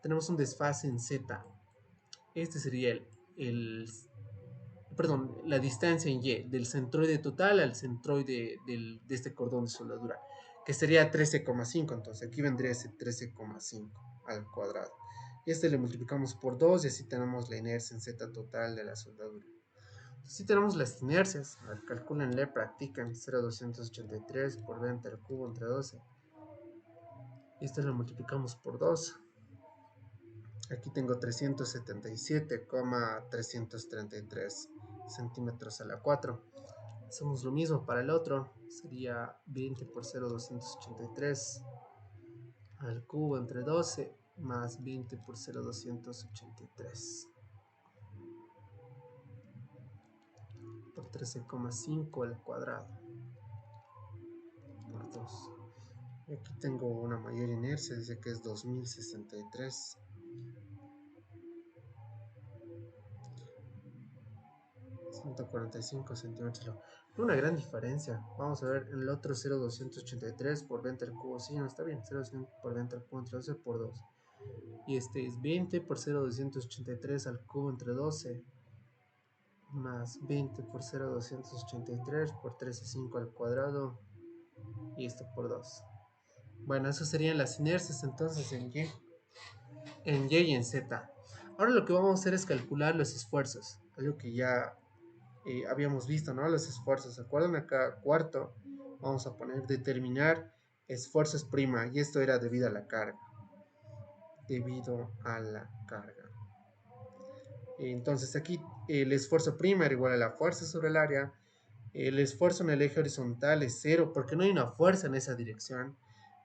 Tenemos un desfase en Z. Este sería perdón, la distancia en Y, del centroide total al centroide de este cordón de soldadura, que sería 13,5. Entonces aquí vendría ese 13,5 al cuadrado. Y este le multiplicamos por 2 y así tenemos la inercia en Z total de la soldadura. Así tenemos las inercias. Calculenle, practican 0,283 por 20 al cubo entre 12. Y esto lo multiplicamos por 2. Aquí tengo 377,333 centímetros a la 4. Hacemos lo mismo para el otro. Sería 20 por 0,283 al cubo entre 12 más 20 por 0,283 por 13,5 al cuadrado por 2. Y aquí tengo una mayor inercia, dice que es 2063. 145 centímetros. Una gran diferencia. Vamos a ver el otro 0,283 por 20 al cubo. Sí, no está bien. 0,200 por 20 al cubo entre 12 por 2. Y este es 20 por 0,283 al cubo entre 12. Más 20 por 0,283 por 13,5 al cuadrado. Y esto por 2. Bueno, eso serían las inercias entonces en Y. En Y y en Z. Ahora lo que vamos a hacer es calcular los esfuerzos. Algo que ya habíamos visto, ¿no? Los esfuerzos. ¿Se acuerdan? Acá, cuarto, vamos a poner determinar esfuerzos prima. Y esto era debido a la carga. Debido a la carga. Entonces aquí el esfuerzo prima era igual a la fuerza sobre el área. El esfuerzo en el eje horizontal es 0 porque no hay una fuerza en esa dirección.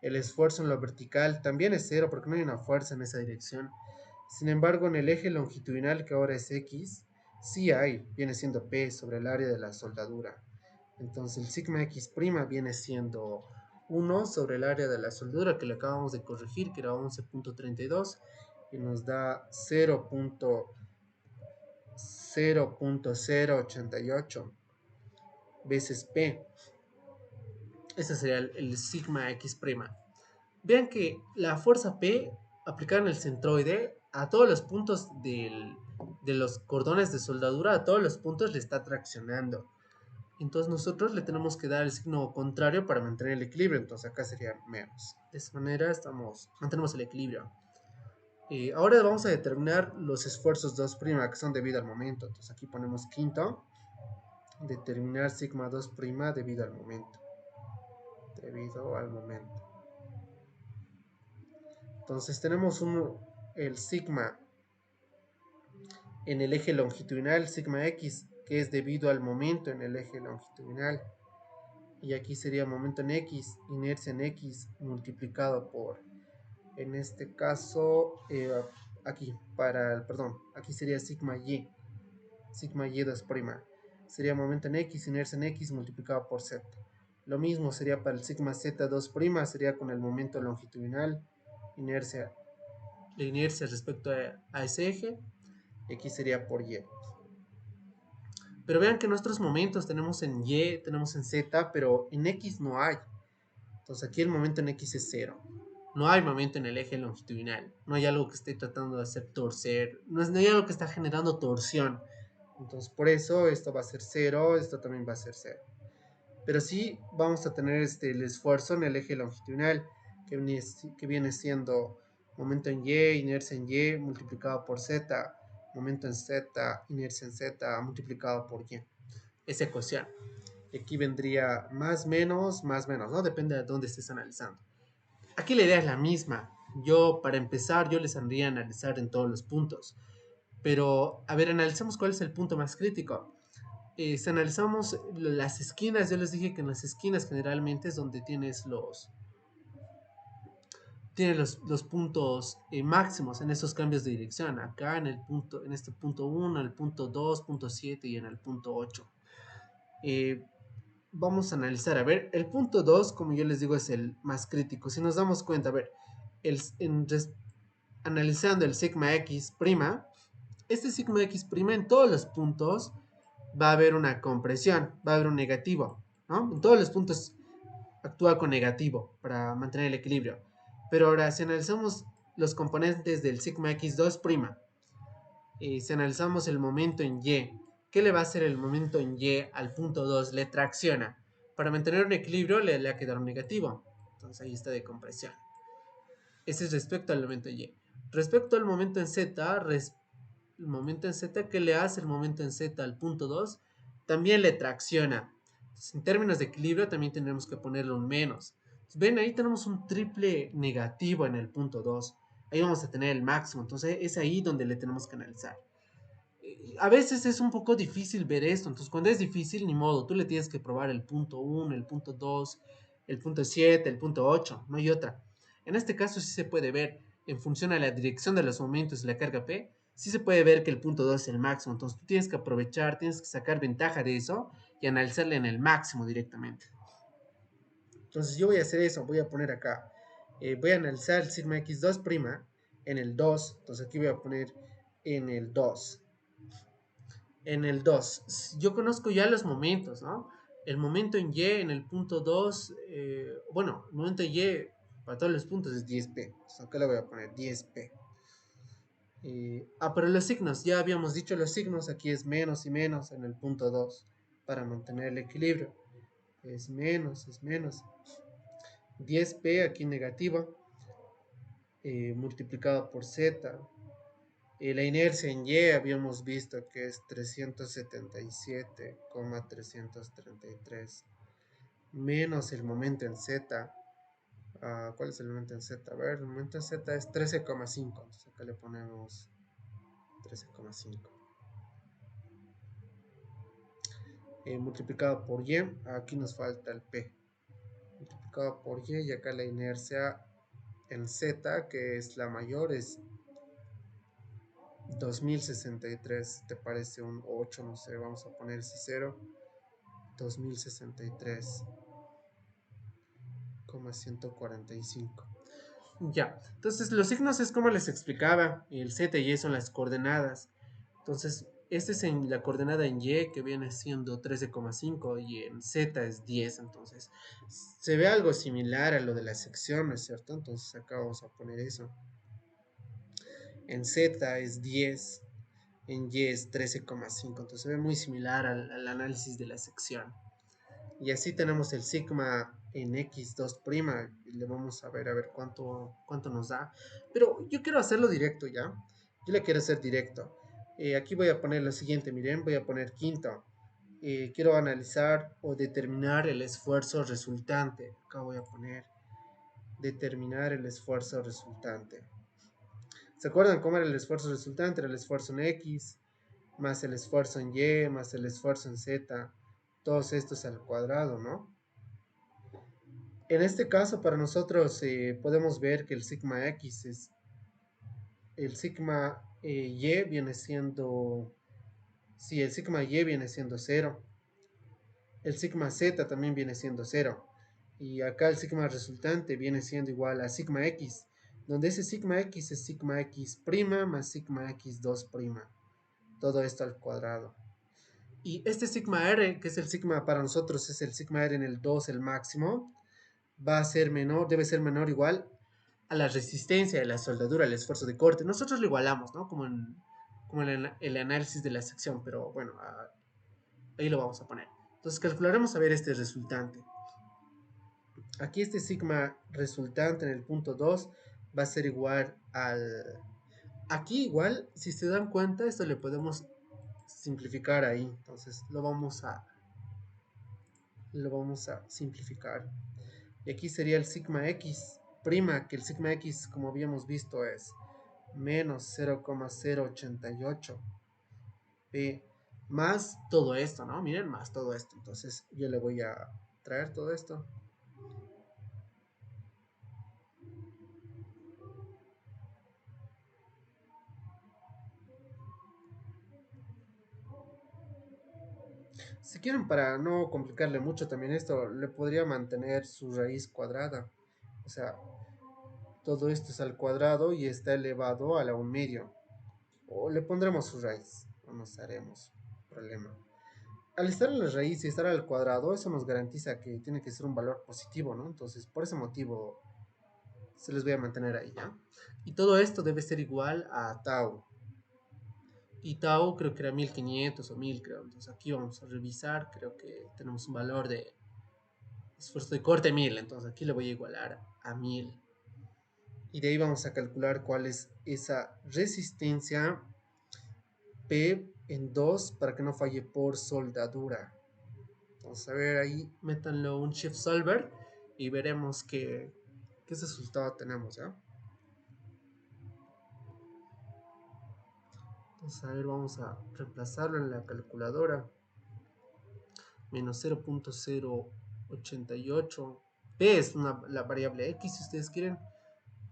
El esfuerzo en lo vertical también es 0 porque no hay una fuerza en esa dirección. Sin embargo, en el eje longitudinal, que ahora es X, sí hay, viene siendo P sobre el área de la soldadura. Entonces el sigma X' viene siendo 1 sobre el área de la soldadura que le acabamos de corregir, que era 11,32, y nos da 0,088 veces P. Ese sería el sigma X'. Vean que la fuerza P aplicada en el centroide a todos los puntos de los cordones de soldadura, a todos los puntos le está traccionando. Entonces nosotros le tenemos que dar el signo contrario para mantener el equilibrio. Entonces acá sería menos. De esa manera mantenemos el equilibrio. Ahora vamos a determinar los esfuerzos 2' que son debido al momento. Entonces aquí ponemos quinto. Determinar sigma 2' debido al momento. Debido al momento. Entonces tenemos el sigma en el eje longitudinal, sigma x, que es debido al momento en el eje longitudinal. Y aquí sería momento en x, inercia en x, multiplicado por, en este caso, aquí sería sigma y 2'. Sería momento en x, inercia en x, multiplicado por z. Lo mismo sería para el sigma z 2', sería con el momento longitudinal, la inercia respecto a ese eje, y aquí sería por y. Pero vean que nuestros momentos tenemos en y, tenemos en z, pero en x no hay. Entonces aquí el momento en x es 0. No hay momento en el eje longitudinal. No hay algo que esté tratando de hacer torcer. No hay algo que está generando torsión. Entonces por eso esto va a ser 0, esto también va a ser 0. Pero sí vamos a tener el esfuerzo en el eje longitudinal, que viene siendo momento en y, inercia en y, multiplicado por z, momento en z, inercia en z, multiplicado por y. Esa ecuación. Aquí vendría más menos, ¿no? Depende de dónde estés analizando. Aquí la idea es la misma. Yo, para empezar, yo les haría analizar en todos los puntos. Pero, a ver, analicemos cuál es el punto más crítico. Si analizamos las esquinas, yo les dije que en las esquinas generalmente es donde tienes los puntos máximos en esos cambios de dirección. Acá en este punto 1, el punto 2, punto 7 y en el punto 8. Vamos a analizar, a ver, el punto 2, como yo les digo, es el más crítico. Si nos damos cuenta, a ver, analizando el sigma x prima, este sigma x prima en todos los puntos va a haber una compresión, va a haber un negativo, ¿no? En todos los puntos actúa con negativo para mantener el equilibrio. Pero ahora, si analizamos los componentes del sigma x2 prima, si analizamos el momento en y, ¿qué le va a hacer el momento en y al punto 2? Le tracciona. Para mantener un equilibrio le va a quedar un negativo. Entonces ahí está de compresión. Ese es respecto al momento en y. Respecto al momento en z, el momento en z, ¿qué le hace el momento en z al punto 2? También le tracciona. Entonces, en términos de equilibrio también tendremos que ponerle un menos. Entonces, ven, ahí tenemos un triple negativo en el punto 2. Ahí vamos a tener el máximo. Entonces es ahí donde le tenemos que analizar. A veces es un poco difícil ver esto, entonces cuando es difícil, ni modo, tú le tienes que probar el punto 1, el punto 2, el punto 7, el punto 8, no hay otra. En este caso sí se puede ver, en función a la dirección de los momentos y la carga P, sí se puede ver que el punto 2 es el máximo, entonces tú tienes que aprovechar, tienes que sacar ventaja de eso y analizarle en el máximo directamente. Entonces yo voy a hacer eso, voy a poner acá, voy a analizar el sigma x2' en el 2, entonces aquí voy a poner en el 2. En el 2 yo conozco ya los momentos, ¿no? El momento en Y, en el punto 2, bueno, el momento en Y para todos los puntos es 10p. Entonces acá le voy a poner 10p. Pero los signos, ya habíamos dicho los signos, aquí es menos y menos en el punto 2 para mantener el equilibrio. Es menos. 10p aquí negativo, multiplicado por z. La inercia en Y habíamos visto que es 377,333 menos el momento en Z. ¿Cuál es el momento en Z? A ver, el momento en Z es 13,5. Entonces acá le ponemos 13,5. Multiplicado por Y, aquí nos falta el P. Multiplicado por Y acá la inercia en Z, que es la mayor, es 2063. ¿Te parece un 8? No sé, vamos a poner ese 0. 2063,145. Ya, entonces los signos es como les explicaba, el Z y Y son las coordenadas. Entonces, este es en la coordenada en Y que viene siendo 13,5 y en Z es 10. Entonces, se ve algo similar a lo de la sección, ¿no es cierto? Entonces, acá vamos a poner eso. En Z es 10, en Y es 13,5. Entonces, se ve muy similar al análisis de la sección. Y así tenemos el sigma en x2' y le vamos a ver cuánto nos da. Pero yo quiero hacerlo directo ya. Yo le quiero hacer directo. Aquí voy a poner lo siguiente, miren, voy a poner quinto. Quiero analizar o determinar el esfuerzo resultante. Acá voy a poner determinar el esfuerzo resultante. ¿Se acuerdan cómo era el esfuerzo resultante? Era el esfuerzo en x, más el esfuerzo en y, más el esfuerzo en z. Todos estos al cuadrado, ¿no? En este caso, para nosotros podemos ver que el sigma x es el sigma y viene siendo, sí, el sigma y viene siendo 0. El sigma z también viene siendo 0. Y acá el sigma resultante viene siendo igual a sigma x, donde ese sigma x es sigma x' más sigma x2'. Todo esto al cuadrado. Y este sigma r, que es el sigma para nosotros, es el sigma r en el 2, el máximo, va a ser menor, debe ser menor igual a la resistencia de la soldadura, el esfuerzo de corte. Nosotros lo igualamos, ¿no? Como en el análisis de la sección, pero bueno, ahí lo vamos a poner. Entonces calcularemos a ver este resultante. Aquí este sigma resultante en el punto 2 va a ser igual al... Aquí igual, si se dan cuenta, esto le podemos simplificar ahí. Entonces lo vamos a simplificar. Y aquí sería el sigma x que el sigma x, como habíamos visto, es menos 0,088 p más todo esto, ¿no? Miren, más todo esto. Entonces yo le voy a traer todo esto. Si quieren, para no complicarle mucho también esto, le podría mantener su raíz cuadrada. O sea, todo esto es al cuadrado y está elevado a la 1/2. O le pondremos su raíz. No nos haremos problema. Al estar en la raíz y estar al cuadrado, eso nos garantiza que tiene que ser un valor positivo, ¿no? Entonces, por ese motivo, se les voy a mantener ahí, ¿ya? Y todo esto debe ser igual a tau. Y tau creo que era 1500 o 1000, creo. Entonces aquí vamos a revisar. Creo que tenemos un valor de esfuerzo de corte 1000. Entonces aquí le voy a igualar a 1000. Y de ahí vamos a calcular cuál es esa resistencia P en 2 para que no falle por soldadura. Vamos a ver ahí, métanlo un Shift Solver y veremos qué resultado tenemos, ¿ya? Entonces, a ver, vamos a reemplazarlo en la calculadora. Menos 0,088. P es la variable X si ustedes quieren.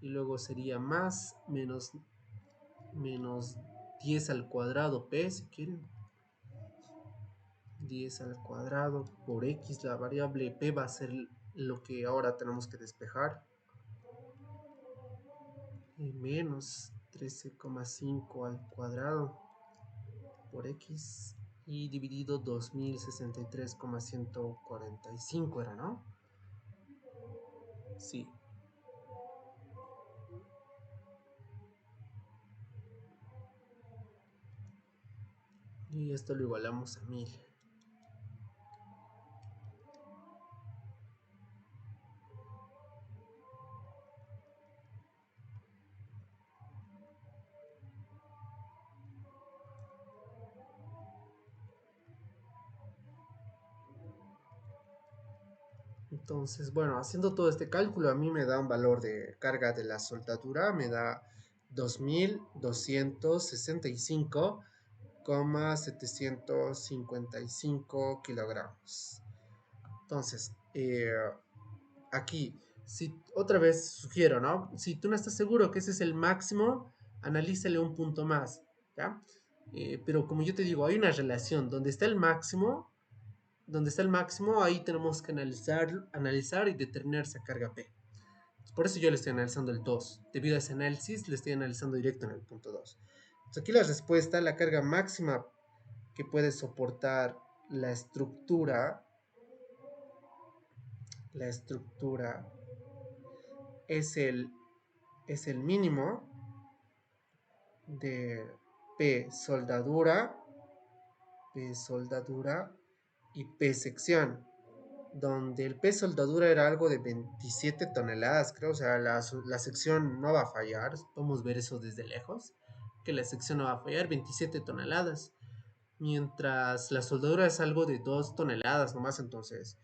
Y luego sería más menos 10 al cuadrado P si quieren. 10 al cuadrado por X. La variable P va a ser lo que ahora tenemos que despejar. Y menos 13,5 al cuadrado por X. Y dividido 2063,145 era, ¿no? Sí. Y esto lo igualamos a 1000. Entonces, bueno, haciendo todo este cálculo, a mí me da un valor de carga de la soldadura, me da 2265,755 kilogramos. Entonces, aquí, si otra vez sugiero, ¿no? Si tú no estás seguro que ese es el máximo, analízale un punto más, ¿ya? Pero como yo te digo, hay una relación donde está el máximo, ahí tenemos que analizar y determinar esa carga P. Por eso yo le estoy analizando el 2. Debido a ese análisis, le estoy analizando directo en el punto 2. Entonces aquí la respuesta, la carga máxima que puede soportar la estructura es el mínimo de P soldadura y P sección, donde el P soldadura era algo de 27 toneladas, creo. O sea, la sección no va a fallar. Podemos ver eso desde lejos, que la sección no va a fallar, 27 toneladas. Mientras la soldadura es algo de 2 toneladas nomás. Entonces,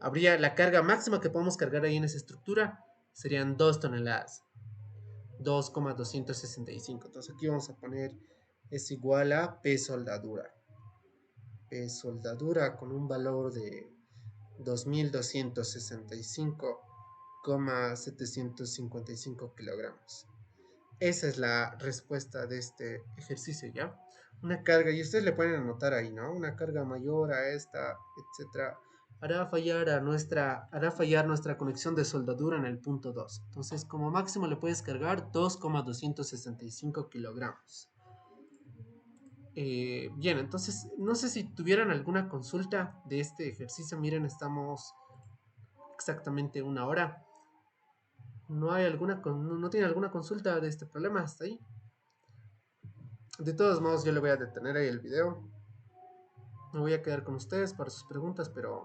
habría la carga máxima que podemos cargar ahí en esa estructura, serían 2 toneladas. 2,265. Entonces aquí vamos a poner es igual a P soldadura. P soldadura con un valor de 2265,755 kilogramos. Esa es la respuesta de este ejercicio, ¿ya? Una carga, y ustedes le pueden anotar ahí, ¿no? Una carga mayor a esta, etcétera, hará fallar nuestra conexión de soldadura en el punto 2. Entonces, como máximo le puedes cargar 2,265 kilogramos. Bien, entonces, no sé si tuvieran alguna consulta de este ejercicio. Miren, estamos exactamente 1 hora. ¿No tiene alguna consulta de este problema hasta ahí? De todos modos, yo le voy a detener ahí el video. Me voy a quedar con ustedes para sus preguntas, pero